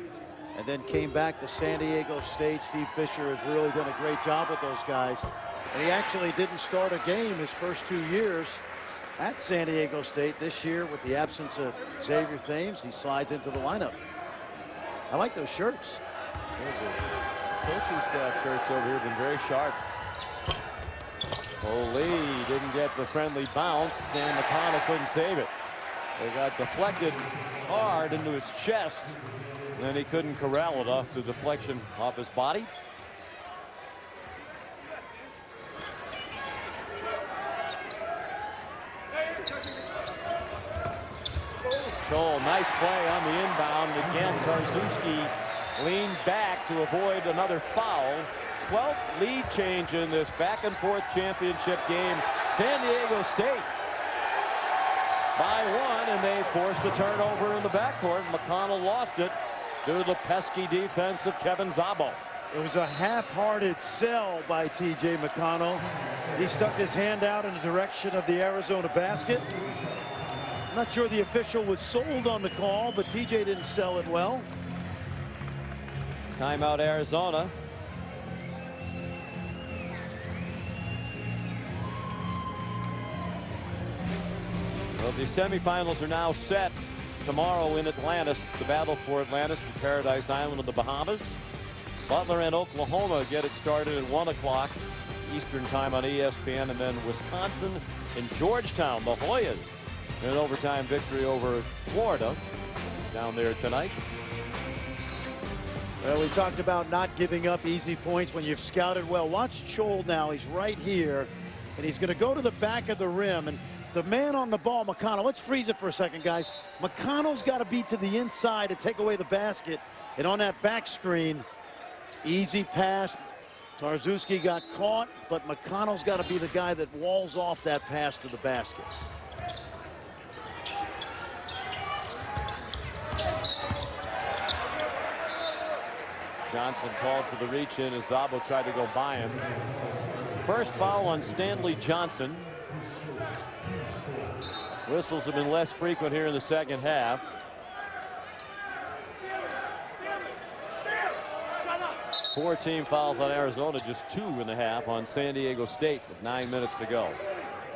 and then came back to San Diego State. Steve Fisher has really done a great job with those guys. And he actually didn't start a game his first 2 years at San Diego State. This year, with the absence of Xavier Thames, he slides into the lineup. I like those shirts. Coaching staff shirts over here have been very sharp. Lee didn't get the friendly bounce, and McConnell couldn't save it. They got deflected hard into his chest, and then he couldn't corral it off the deflection off his body. Joel, nice play on the inbound. Again, Tarczewski leaned back to avoid another foul. 12th lead change in this back-and-forth championship game. San Diego State by 1, and they forced the turnover in the backcourt. McConnell lost it due to the pesky defense of Kevin Szabo. It was a half-hearted sell by T.J. McConnell. He stuck his hand out in the direction of the Arizona basket. I'm not sure the official was sold on the call, but T.J. didn't sell it well. Timeout, Arizona. Well, the semifinals are now set tomorrow in Atlantis. The battle for Atlantis from Paradise Island of the Bahamas. Butler and Oklahoma get it started at 1 o'clock Eastern time on ESPN, and then Wisconsin and Georgetown, the Hoyas, in an overtime victory over Florida down there tonight. Well, we talked about not giving up easy points when you've scouted well. Watch Chol now. He's right here, and he's going to go to the back of the rim. And the man on the ball, McConnell, let's freeze it for a second, guys. McConnell's got to be to the inside to take away the basket. And on that back screen, easy pass. Tarczewski got caught, but McConnell's got to be the guy that walls off that pass to the basket. Johnson called for the reach in as Szabo tried to go by him. First foul on Stanley Johnson. Whistles have been less frequent here in the second half. Four team fouls on Arizona, just 2 in the half on San Diego State with 9 minutes to go.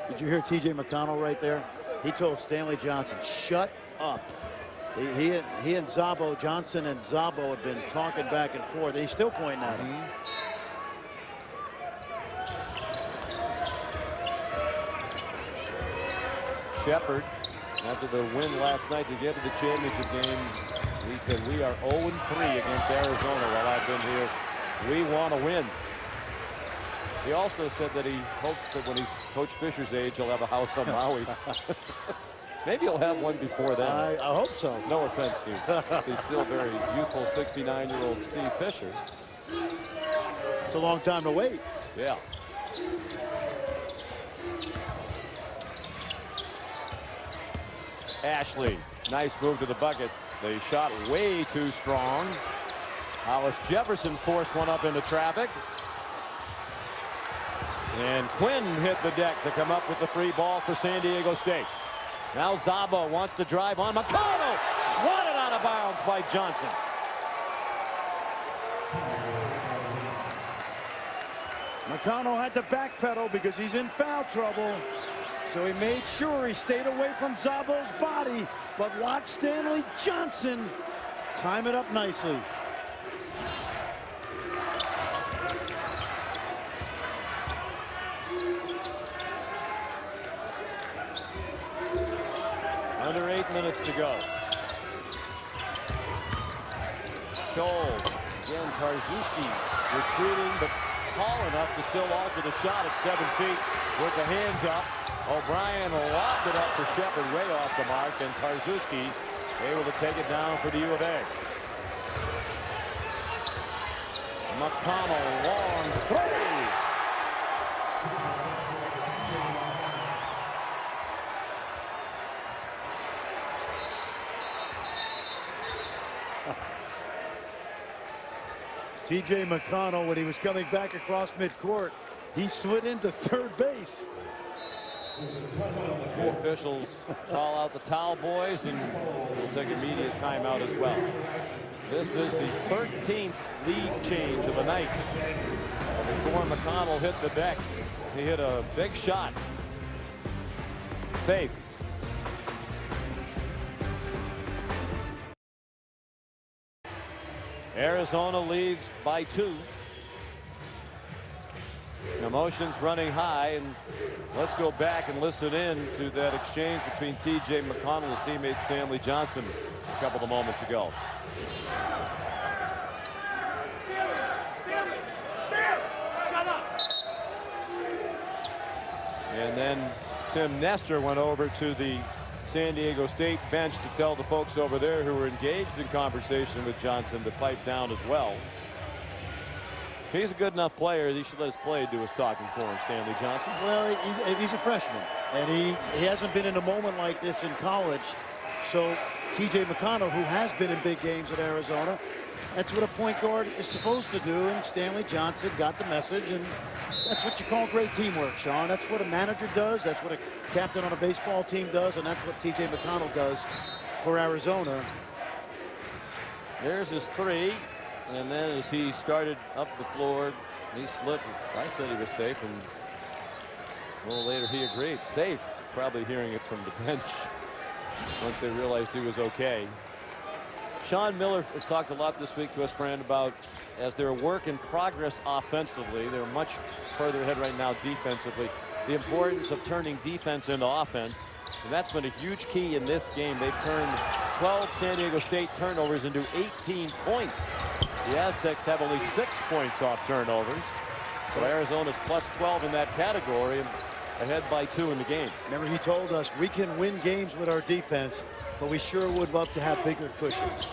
Did you hear T.J. McConnell right there? He told Stanley Johnson, shut up. He and Szabo, Johnson and Szabo have been talking back and forth. He's still pointing at him. Shepard, after the win last night to get to the championship game, he said, we are 0-3 against Arizona while I've been here. We want to win. He also said that he hopes that when he's Coach Fisher's age, he'll have a house on Maui. Maybe he'll have one before then. I hope so. No offense to he's still very youthful 69-year-old Steve Fisher. It's a long time to wait. Yeah. Ashley, nice move to the bucket. The shot way too strong. Hollis Jefferson forced one up into traffic. And Quinn hit the deck to come up with the free ball for San Diego State. Now Szabo wants to drive on. McConnell swatted out of bounds by Johnson. McConnell had to backpedal because he's in foul trouble. So he made sure he stayed away from Szabo's body. But watch Stanley Johnson time it up nicely. Under 8 minutes to go. Chol, again, Tarczewski retreating, but tall enough to still alter the shot at 7 feet with the hands up. O'Brien lobbed it up to Shepard, way off the mark, and Tarczewski able to take it down for the U of A. McConnell, long three. T.J. McConnell, when he was coming back across midcourt, he slid into third base. The officials call out the towel boys, and we'll take immediate timeout as well. This is the 13th league change of the night. Before McConnell hit the deck, he hit a big shot. Safe. Arizona leads by 2. Emotions running high, and let's go back and listen in to that exchange between T.J. McConnell and his teammate Stanley Johnson a couple of moments ago. Shut up. And then Tim Nestor went over to the San Diego State bench to tell the folks over there who were engaged in conversation with Johnson to pipe down as well. He's a good enough player. He should let his play do his talking for him, Stanley Johnson. Well, he's a freshman, and he hasn't been in a moment like this in college. So T.J. McConnell, who has been in big games at Arizona, that's what a point guard is supposed to do, and Stanley Johnson got the message, and that's what you call great teamwork, Sean. That's what a manager does. That's what a captain on a baseball team does, and that's what T.J. McConnell does for Arizona. There's his three, and then as he started up the floor, he slipped. I said he was safe, and a little later he agreed. Safe, probably hearing it from the bench once they realized he was okay. Sean Miller has talked a lot this week to us, friend, about as their work in progress offensively. They're much further ahead right now defensively. The importance of turning defense into offense. And that's been a huge key in this game. They've turned 12 San Diego State turnovers into 18 points. The Aztecs have only 6 points off turnovers. So Arizona's plus 12 in that category and ahead by 2 in the game. Remember, he told us we can win games with our defense, but we sure would love to have bigger cushions.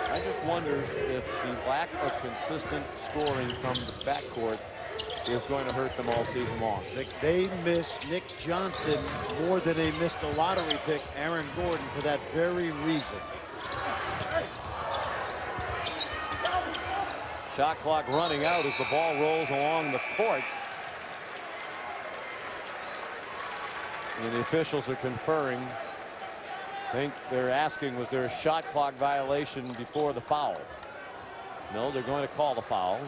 I just wonder if the lack of consistent scoring from the backcourt is going to hurt them all season long. They miss Nick Johnson more than they missed the lottery pick, Aaron Gordon, for that very reason. Shot clock running out as the ball rolls along the court. And the officials are conferring. I think they're asking, was there a shot clock violation before the foul? No, they're going to call the foul.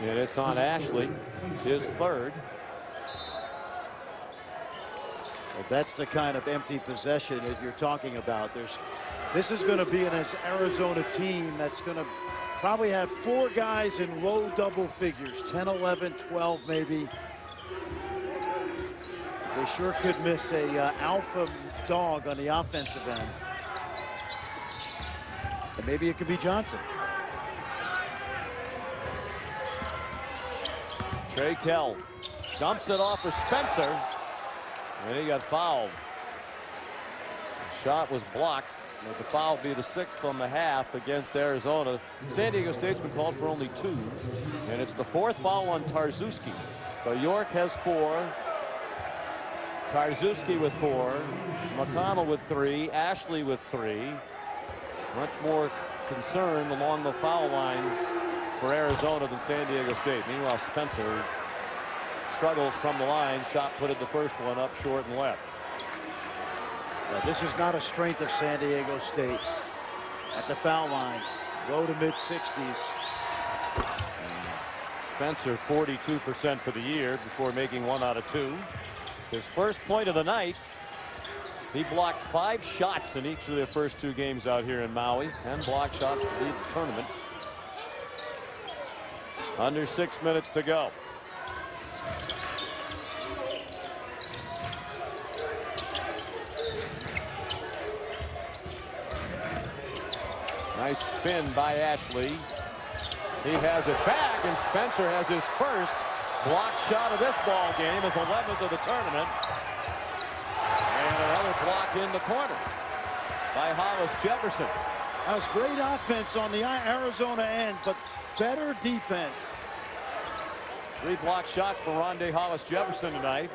And it's on Ashley, his third. Well, that's the kind of empty possession that you're talking about. This is going to be an Arizona team that's going to probably have 4 guys in low double figures, 10, 11, 12 maybe. They sure could miss a alpha dog on the offensive end. And maybe it could be Johnson. Trey Kell dumps it off for Spencer, and he got fouled. The shot was blocked. The foul will be the 6th on the half against Arizona. San Diego State's been called for only 2, and it's the 4th foul on Tarczewski. So York has 4, Tarczewski with 4, McConnell with 3, Ashley with 3. Much more concern along the foul lines for Arizona than San Diego State. Meanwhile, Spencer struggles from the line. Shot put it the first one up short and left. Well, this is not a strength of San Diego State at the foul line. Low to mid 60s. Spencer 42% for the year before making 1 out of 2. His first point of the night. He blocked 5 shots in each of their first 2 games out here in Maui. 10 block shots to lead the tournament. Under 6 minutes to go. Nice spin by Ashley. He has it back, and Spencer has his first block shot of this ball game, his 11th of the tournament. And another block in the corner by Hollis Jefferson. That was great offense on the Arizona end, but better defense. 3 block shots for Rondae Hollis Jefferson tonight.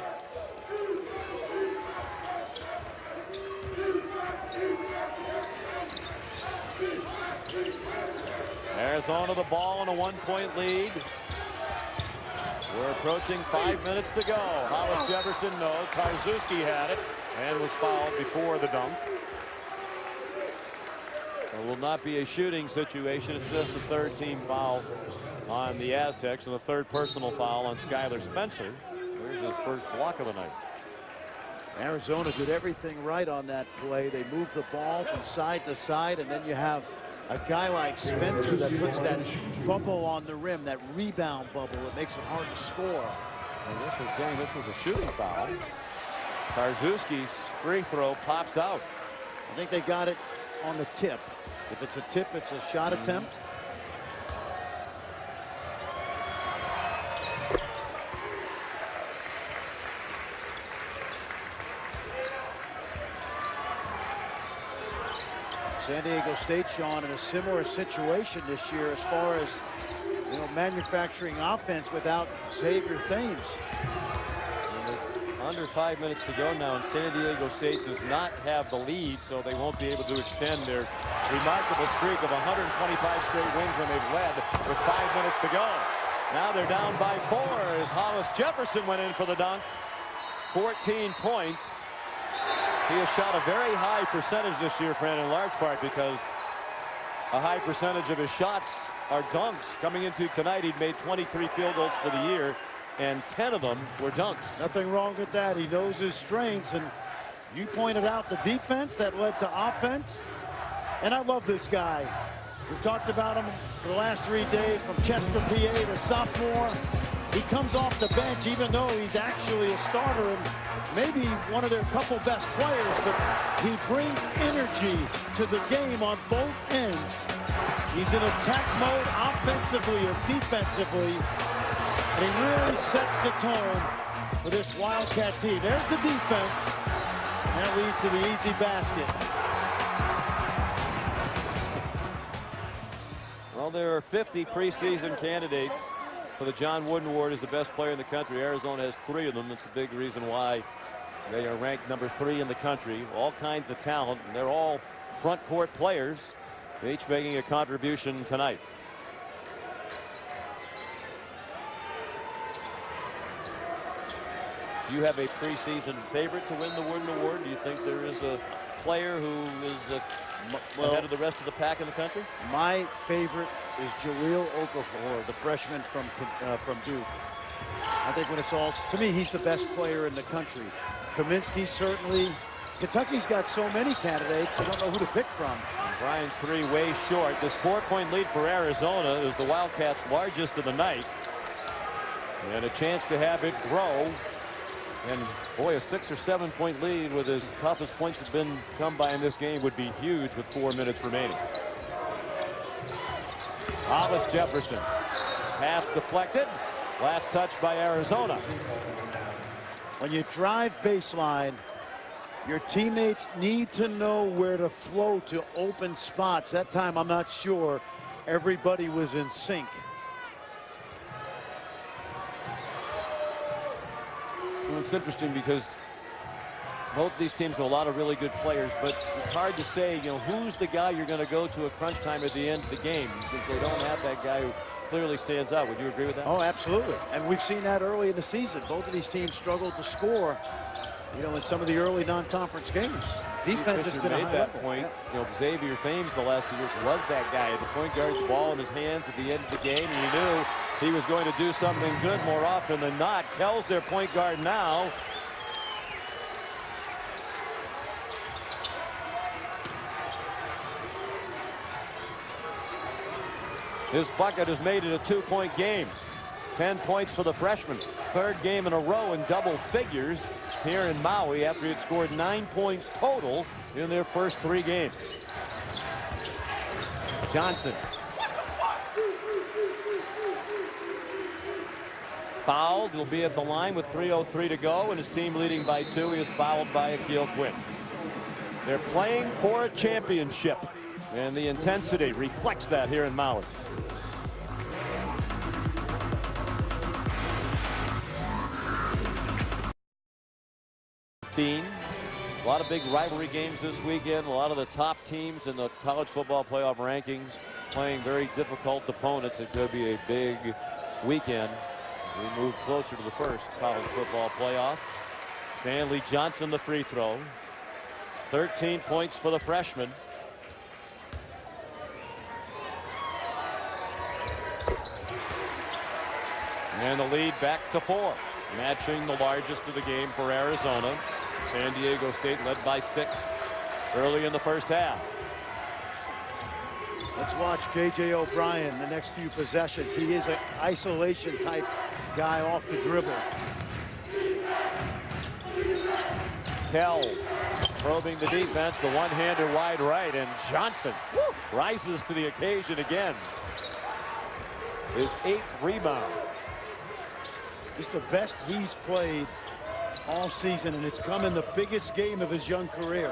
Arizona the ball in a 1-point lead. We're approaching 5 minutes to go. Hollis Jefferson, no. Tarczewski had it and was fouled before the dunk. It will not be a shooting situation. It's just the 3rd team foul on the Aztecs and the 3rd personal foul on Skylar Spencer. There's his first block of the night. Arizona did everything right on that play. They moved the ball from side to side, and then you have a guy like Spencer that puts that bubble on the rim, that rebound bubble. It makes it hard to score. Well, this is saying this was a shooting foul. Tarczewski's free throw pops out. I think they got it on the tip. If it's a tip, it's a shot attempt. San Diego State, Sean, in a similar situation this year as far as, you know, manufacturing offense without Xavier Thames. Under 5 minutes to go now, and San Diego State does not have the lead, so they won't be able to extend their remarkable streak of 125 straight wins when they've led with 5 minutes to go. Now they're down by 4 as Hollis Jefferson went in for the dunk. 14 points. He has shot a very high percentage this year, Fran, in large part because a high percentage of his shots are dunks. Coming into tonight, he'd made 23 field goals for the year, and 10 of them were dunks. Nothing wrong with that. He knows his strengths, and you pointed out the defense that led to offense. And I love this guy. We've talked about him for the last 3 days, from Chester, PA, the sophomore. He comes off the bench, even though he's actually a starter and maybe one of their couple best players, but he brings energy to the game on both ends. He's in attack mode offensively or defensively, and he really sets the tone for this Wildcat team. There's the defense, and that leads to the easy basket. Well, there are 50 preseason candidates for the John Wooden Award as the best player in the country. Arizona has 3 of them. That's a big reason why they are ranked number 3 in the country. All kinds of talent, and they're all front court players, each making a contribution tonight. Do you have a preseason favorite to win the Wooden Award? Do you think there is a player who is ahead of the rest of the pack in the country? My favorite is Jahlil Okafor, the freshman from Duke. I think when it's all, to me, he's the best player in the country. Kaminsky certainly. Kentucky's got so many candidates, you don't know who to pick from. Brian's 3 way short. This 4-point lead for Arizona is the Wildcats' largest of the night. And a chance to have it grow. And boy, a 6 or 7-point lead with as tough as points have been come by in this game would be huge with 4 minutes remaining. Hollis Jefferson. Pass deflected. Last touch by Arizona. When you drive baseline, your teammates need to know where to flow to open spots. That time, I'm not sure everybody was in sync. Well, it's interesting because both these teams have a lot of really good players, but it's hard to say, you know, who's the guy you're going to go to at crunch time at the end of the game, because they don't have that guy who clearly stands out. Would you agree with that? Oh, absolutely. And we've seen that early in the season. Both of these teams struggled to score, you know, in some of the early non-conference games. Defense has been a high that level. point. Yeah. You know, Xavier Thames the last few years was that guy at the point guard, the ball in his hands at the end of the game, and you knew he was going to do something good more often than not. Kell's their point guard now. His bucket has made it a 2-point game. 10 points for the freshman. 3rd game in a row in double figures here in Maui after he had scored 9 points total in their first 3 games. Johnson. fouled. He'll be at the line with 3:03 to go, and his team leading by 2. He is fouled by Akil Quinn. They're playing for a championship, and the intensity reflects that here in Maui. A lot of big rivalry games this weekend. A lot of the top teams in the college football playoff rankings playing very difficult opponents. It could be a big weekend. We move closer to the first college football playoff. Stanley Johnson, the free throw. 13 points for the freshman. And the lead back to 4, matching the largest of the game for Arizona. San Diego State led by 6 early in the first half. Let's watch J.J. O'Brien the next few possessions. He is an isolation type guy off the dribble. Kell probing the defense, the one-hander wide right, and Johnson rises to the occasion again. His 8th rebound. It's the best he's played all season, and it's come in the biggest game of his young career.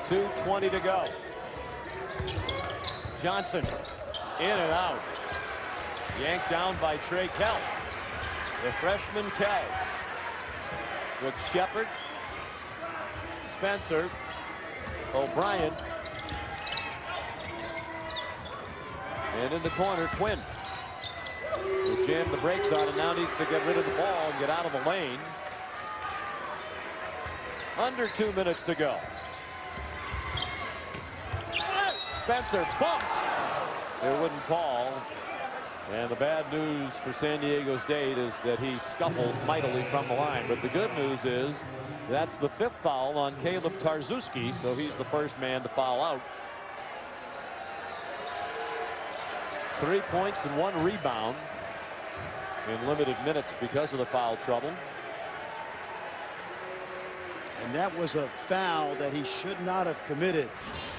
.220 to go. Johnson in and out. Yanked down by Trey Kell. The freshman Kell with Shepard, Spencer, O'Brien, and in the corner Quinn, who jammed the brakes on and now needs to get rid of the ball and get out of the lane. Under 2 minutes to go. Spencer bumped. They wouldn't call. And the bad news for San Diego State is that he scuffles mightily from the line. But the good news is that's the 5th foul on Caleb Tarzuski, so he's the first man to foul out. 3 points and 1 rebound in limited minutes because of the foul trouble. And that was a foul that he should not have committed.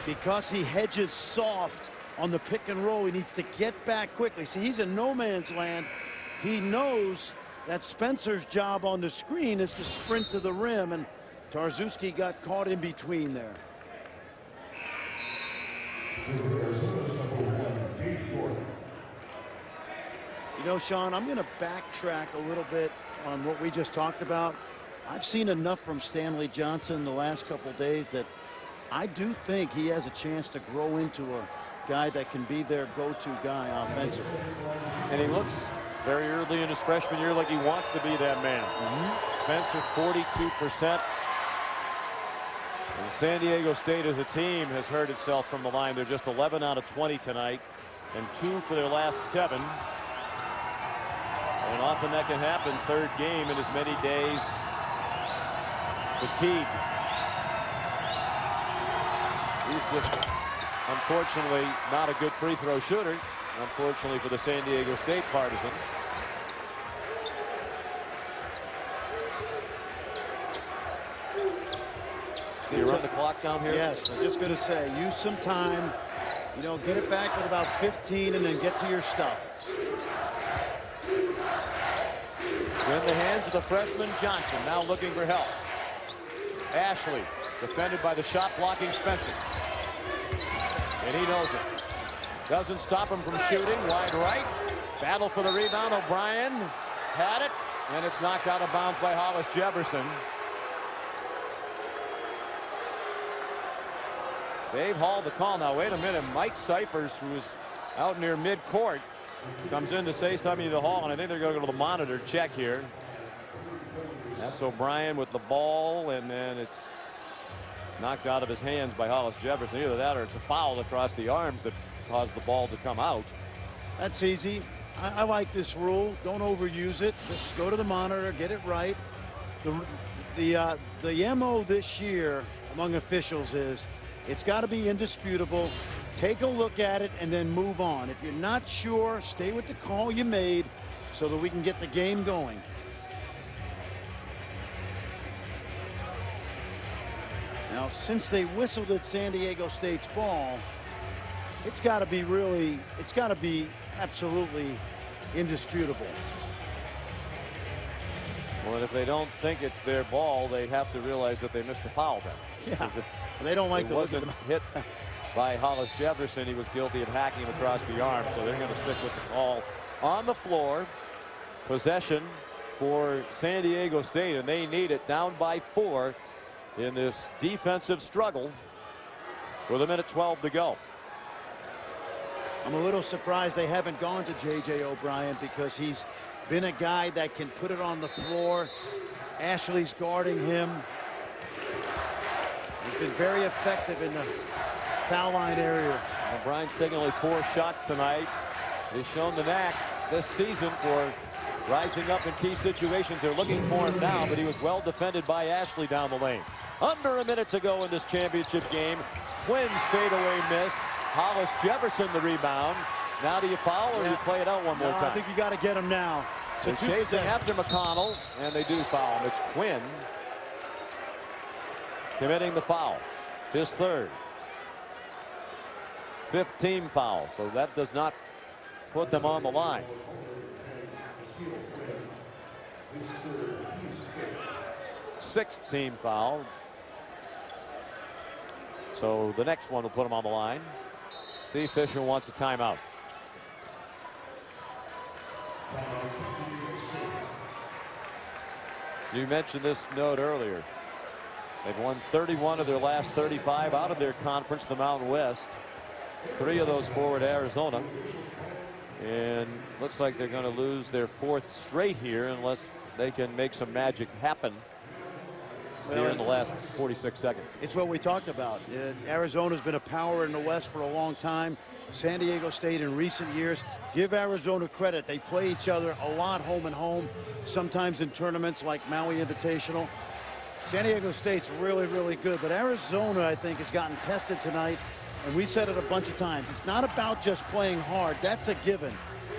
Because he hedges soft on the pick and roll, he needs to get back quickly. See, he's in no man's land. He knows that Spencer's job on the screen is to sprint to the rim, and Tarzuski got caught in between there. You know, Sean, I'm going to backtrack a little bit on what we just talked about. I've seen enough from Stanley Johnson the last couple days that I do think he has a chance to grow into a guy that can be their go-to guy offensively. And he looks very early in his freshman year like he wants to be that man. Spencer 42%. And San Diego State as a team has hurt itself from the line. They're just 11 out of 20 tonight and 2 for their last 7. And often that can happen. 3rd game in as many days. Fatigue. He's just unfortunately not a good free throw shooter, unfortunately for the San Diego State partisans. You run the clock down here? Yes, I'm just going to say, use some time, you know, get it back with about 15 and then get to your stuff. In the hands of the freshman Johnson, now looking for help. Ashley defended by the shot blocking Spencer. And he knows it. Doesn't stop him from shooting. Wide right. Battle for the rebound. O'Brien had it. And it's knocked out of bounds by Hollis Jefferson. Dave Hall the call. Now wait a minute. Mike Cyphers, who is out near midcourt, comes in to say something to Hall. And I think they're going to go to the monitor check here. That's O'Brien with the ball. And then it's knocked out of his hands by Hollis Jefferson. Either that or it's a foul across the arms that caused the ball to come out. That's easy. I like this rule. Don't overuse it. Just go to the monitor, get it right. The MO this year among officials is it's got to be indisputable. Take a look at it and then move on. If you're not sure, stay with the call you made so that we can get the game going. Now Now, since they whistled at San Diego State's ball, it's got to be absolutely indisputable. Well, and if they don't think it's their ball, they have to realize that they missed a foul then. Yeah, they don't like it to wasn't hit by Hollis Jefferson. He was guilty of hacking him across the arm, so they're going to stick with the call on the floor. Possession for San Diego State, and they need it, down by 4 in this defensive struggle with 1:12 to go. I'm a little surprised they haven't gone to J.J. O'Brien, because he's been a guy that can put it on the floor. Ashley's guarding him. He's been very effective in the foul line area. O'Brien's taking only 4 shots tonight. He's shown the knack this season for rising up in key situations. They're looking for him now, but he was well defended by Ashley down the lane. Under a minute to go in this championship game. Quinn's fadeaway missed. Hollis Jefferson the rebound. Now do you foul or do you play it out one more time? I think you got to get him now. They're chasing after McConnell, and they do foul him. It's Quinn committing the foul. His 3rd. 5th team foul, so that does not put them on the line. Sixth team foul. So the next one will put him on the line. Steve Fisher wants a timeout. You mentioned this note earlier. They've won 31 of their last 35 out of their conference, the Mountain West. 3 of those forward Arizona. And looks like they're going to lose their 4th straight here unless they can make some magic happen here in the last 46 seconds. It's what we talked about. Arizona's been a power in the West for a long time. San Diego State in recent years. Give Arizona credit. They play each other a lot home and home, sometimes in tournaments like Maui Invitational. San Diego State's really, really good, but Arizona, I think, has gotten tested tonight, and we said it a bunch of times. It's not about just playing hard. That's a given.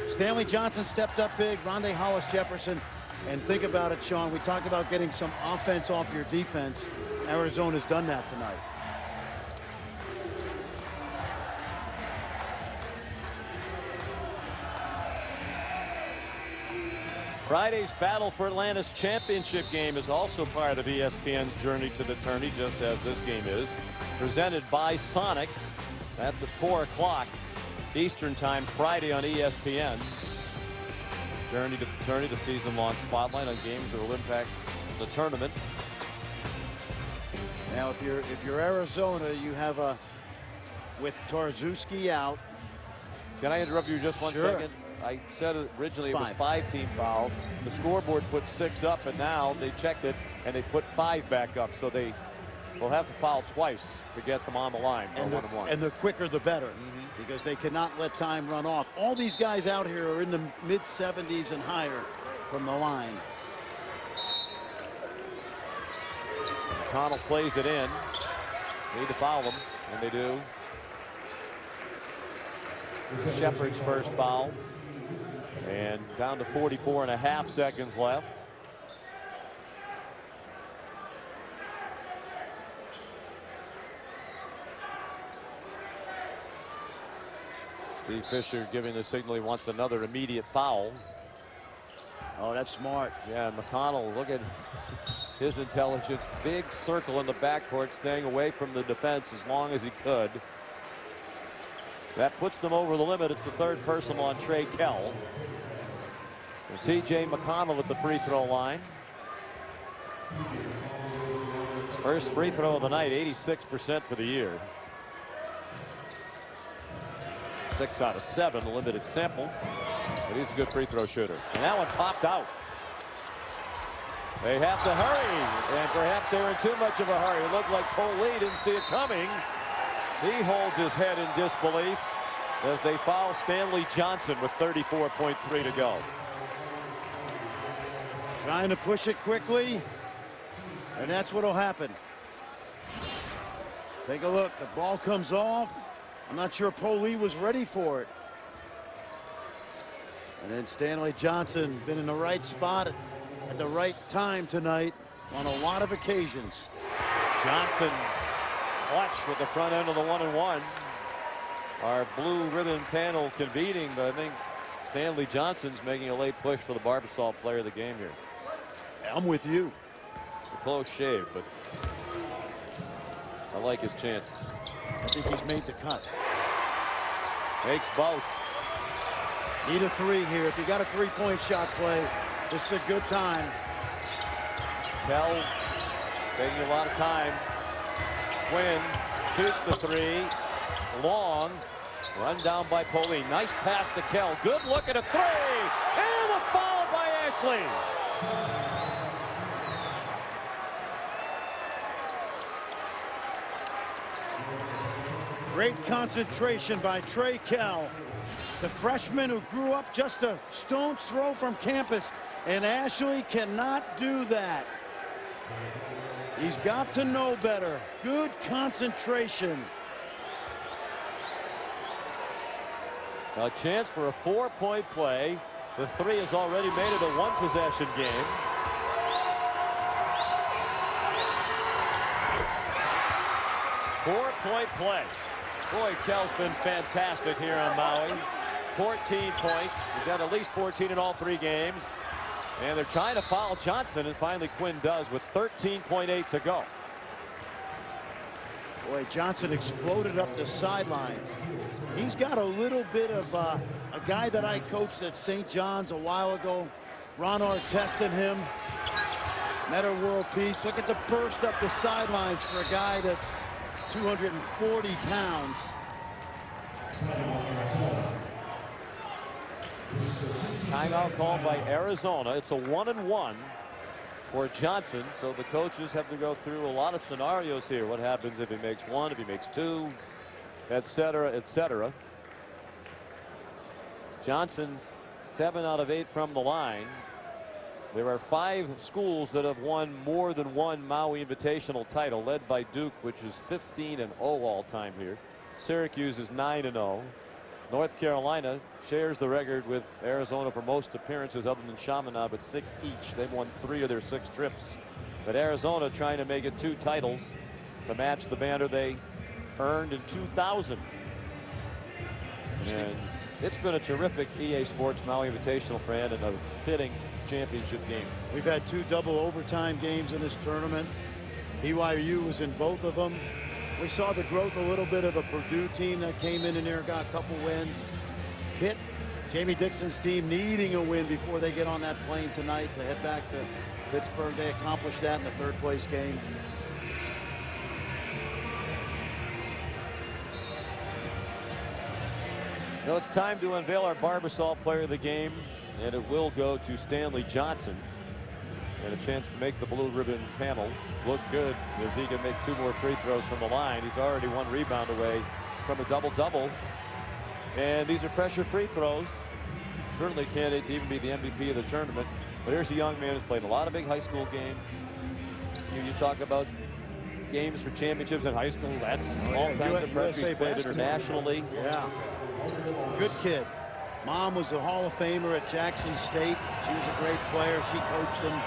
Stanley Johnson stepped up big, Rondé Hollis Jefferson, and think about it, Sean. We talked about getting some offense off your defense. Arizona's done that tonight. Friday's Battle for Atlantis championship game is also part of ESPN's journey to the tourney, just as this game is. Presented by Sonic. That's at 4 o'clock Eastern time Friday on ESPN. Journey to the tourney, the season-long spotlight on games that will impact the tournament. Now, if you're Arizona, you have with Tarczewski out. Can I interrupt you just one second? I said originally it was 5 team fouls. The scoreboard put 6 up, and now they checked it and they put 5 back up. So they will have to foul twice to get them on the line for and 1-1. And the quicker the better, because they cannot let time run off. All these guys out here are in the mid-70s and higher from the line. McConnell plays it in. Need to foul them, and they do. Shepard's first foul. And down to 44.5 seconds left. Steve Fisher giving the signal he wants another immediate foul. Oh, that's smart. Yeah, McConnell, look at his intelligence. Big circle in the backcourt, staying away from the defense as long as he could. That puts them over the limit. It's the 3rd personal on Trey Kell. And T.J. McConnell at the free throw line. First free throw of the night, 86% for the year. 6 out of 7, limited sample. But he's a good free throw shooter. And that one popped out. They have to hurry, and perhaps they were in too much of a hurry. It looked like Poli didn't see it coming. He holds his head in disbelief as they foul Stanley Johnson with 34.3 to go. Trying to push it quickly, and that's what'll happen. Take a look. The ball comes off. I'm not sure Poli was ready for it. And then Stanley Johnson been in the right spot at the right time tonight on a lot of occasions. Johnson clutch with the front end of the 1-and-1. Our blue ribbon panel convening, but I think Stanley Johnson's making a late push for the Barbasol player of the game here. I'm with you. It's a close shave, but I like his chances. I think he's made the cut. Makes both. Need a 3 here. If you got a 3-point shot play, this is a good time. Kell taking a lot of time. Quinn shoots the 3. Long. Run down by Pauline. Nice pass to Kell. Good look at a 3. And a foul by Ashley. Great concentration by Trey Kell, the freshman who grew up just a stone's throw from campus, and Ashley cannot do that. He's got to know better. Good concentration. A chance for a 4-point play. The 3 has already made it a 1-possession game. Four-point play. Boy, Kell's been fantastic here on Maui. 14 points. He's got at least 14 in all 3 games. And they're trying to foul Johnson, and finally Quinn does with 13.8 to go. Boy, Johnson exploded up the sidelines. He's got a little bit of a guy that I coached at St. John's a while ago. Ron Artest and him. Meta world peace. Look at the burst up the sidelines for a guy that's 240 pounds. Timeout called by Arizona. It's a 1-and-1 for Johnson, so the coaches have to go through a lot of scenarios here. What happens if he makes 1, if he makes 2, etc., etc. Johnson's 7 out of 8 from the line. There are 5 schools that have won more than one Maui Invitational title, led by Duke, which is 15-0 all time here. Syracuse is 9-0. North Carolina shares the record with Arizona for most appearances other than Chaminade, but 6 each. They've won 3 of their 6 trips. But Arizona trying to make it 2 titles to match the banner they earned in 2000. And it's been a terrific EA Sports Maui Invitational, friend, and a fitting championship game. We've had 2 double overtime games in this tournament. BYU was in both of them. We saw the growth a little bit of a Purdue team that came in there, got a couple wins. Hit Jamie Dixon's team needing a win before they get on that plane tonight to head back to Pittsburgh. They accomplished that in the 3rd place game. Now it's time to unveil our Barbasol player of the game, and it will go to Stanley Johnson. And a chance to make the blue ribbon panel look good if he can make 2 more free throws from the line. He's already 1 rebound away from a double-double. And these are pressure free throws. Certainly candidate to even be the MVP of the tournament. But here's a young man who's played a lot of big high school games. You talk about games for championships in high school. That's all kinds of pressure. He's played internationally. Yeah. Good kid. Mom was a Hall of Famer at Jackson State. She was a great player. She coached him.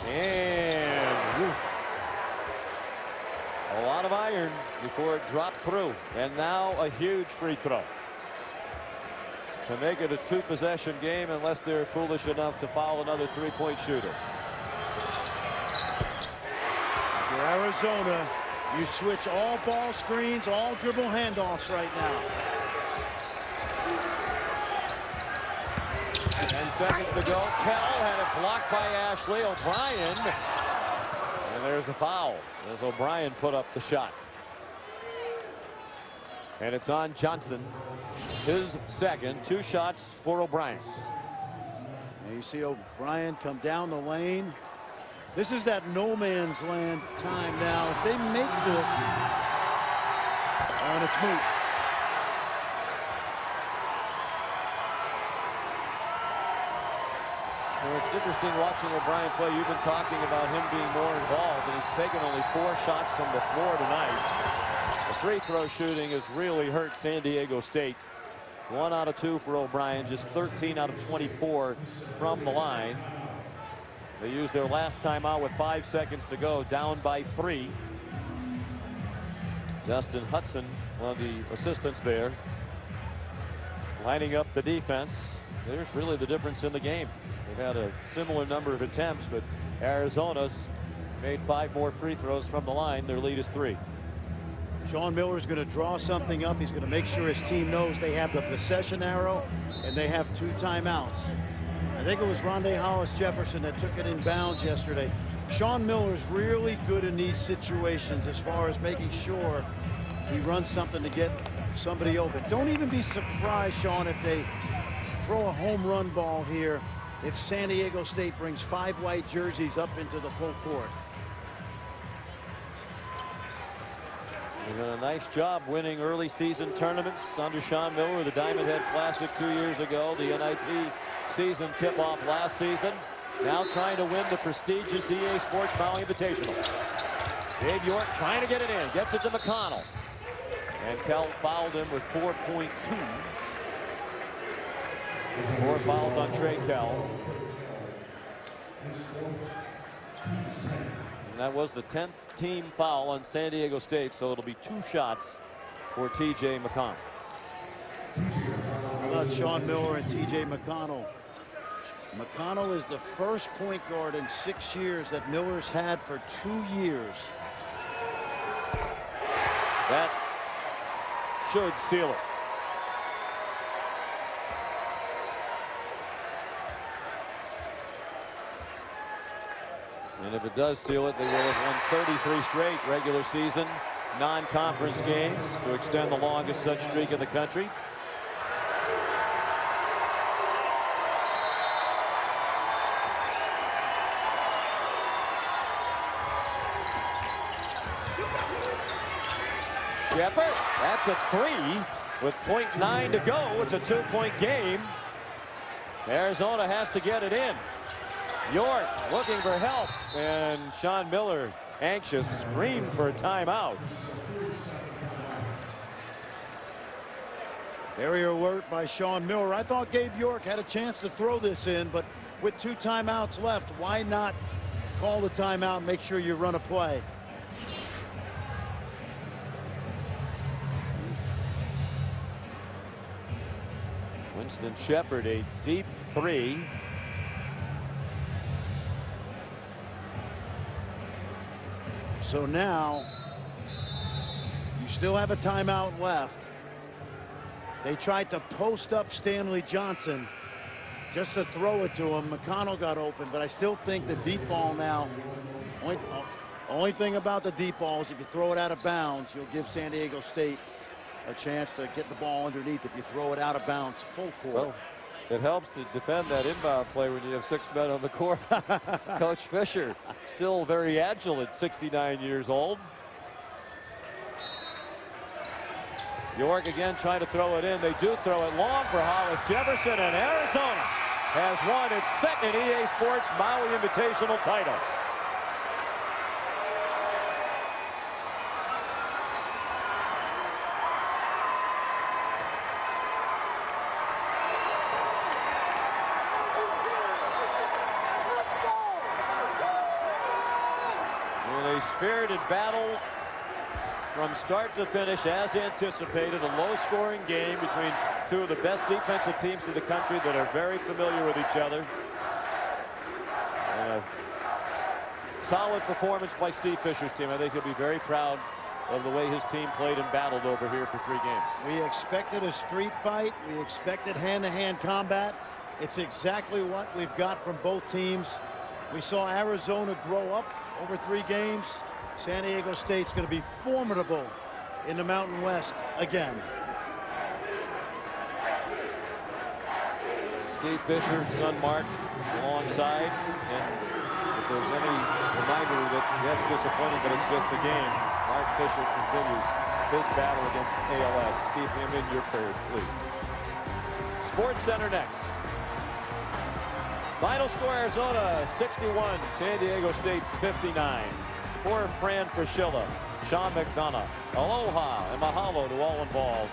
And a lot of iron before it dropped through. And now a huge free throw to make it a 2-possession game unless they're foolish enough to foul another 3-point shooter. For Arizona, you switch all ball screens, all dribble handoffs right now. 10 seconds to go. Kell had it blocked by Ashley. O'Brien. And there's a foul as O'Brien put up the shot. And it's on Johnson. His second. 2 shots for O'Brien. And you see O'Brien come down the lane. This is that no man's land time now. If they make this, and it's moot. Well, it's interesting watching O'Brien play. You've been talking about him being more involved, and he's taken only 4 shots from the floor tonight. The free throw shooting has really hurt San Diego State. 1 out of 2 for O'Brien, just 13 out of 24 from the line. They used their last timeout with 5 seconds to go, down by 3. Justin Hudson, one of the assistants there, lining up the defense. There's really the difference in the game. They've had a similar number of attempts, but Arizona's made 5 more free throws from the line. Their lead is 3. Sean Miller's going to draw something up. He's going to make sure his team knows they have the possession arrow and they have 2 timeouts. I think it was Rondé Hollis Jefferson that took it in bounds yesterday. Sean Miller's really good in these situations as far as making sure he runs something to get somebody open. Don't even be surprised, Sean, if they throw a home run ball here, if San Diego State brings 5 white jerseys up into the full court. They've done a nice job winning early season tournaments under Sean Miller. The Diamond Head Classic 2 years ago, the NIT season tip-off last season. Now trying to win the prestigious EA Sports Maui Invitational. Dave York trying to get it in, gets it to McConnell. And Kell fouled him with 4.2. 4 fouls on Trey Kell. And that was the 10th team foul on San Diego State, so it'll be 2 shots for T.J. McConnell. How about Sean Miller and T.J. McConnell? McConnell is the first point guard in 6 years that Miller's had for 2 years. That should seal it. And if it does seal it, they will have won 33 straight regular season non-conference games to extend the longest such streak in the country. Shepard, that's a 3 with 0.9 to go. It's a 2-point game. Arizona has to get it in. York looking for help, and Sean Miller anxious, screamed for a timeout. Area alert by Sean Miller. I thought Gabe York had a chance to throw this in, but with 2 timeouts left, why not call the timeout and make sure you run a play? Winston Shepard, a deep 3. So now you still have a timeout left. They tried to post up Stanley Johnson just to throw it to him. McConnell got open, but I still think the deep ball now, only thing about the deep ball is if you throw it out of bounds, you'll give San Diego State a chance to get the ball underneath. If you throw it out of bounds full court. Well, it helps to defend that inbound play when you have 6 men on the court. Coach Fisher still very agile at 69 years old. York again trying to throw it in. They do throw it long for Hollis Jefferson, and Arizona has won its 2nd EA Sports Maui Invitational title. In a spirited battle from start to finish, as anticipated, a low-scoring game between 2 of the best defensive teams in the country that are very familiar with each other. And a solid performance by Steve Fisher's team. I think he'll be very proud of the way his team played and battled over here for 3 games. We expected a street fight. We expected hand-to-hand combat. It's exactly what we've got from both teams. We saw Arizona grow up over 3 games. San Diego State's going to be formidable in the Mountain West again. Steve Fisher and son Mark alongside, and if there's any reminder that that's disappointing, but it's just a game, Mark Fisher continues his battle against ALS. Keep him in your prayers, please. Sports Center next. Final score: Arizona 61, San Diego State 59. For Fran Fraschilla, Sean McDonough, aloha and mahalo to all involved.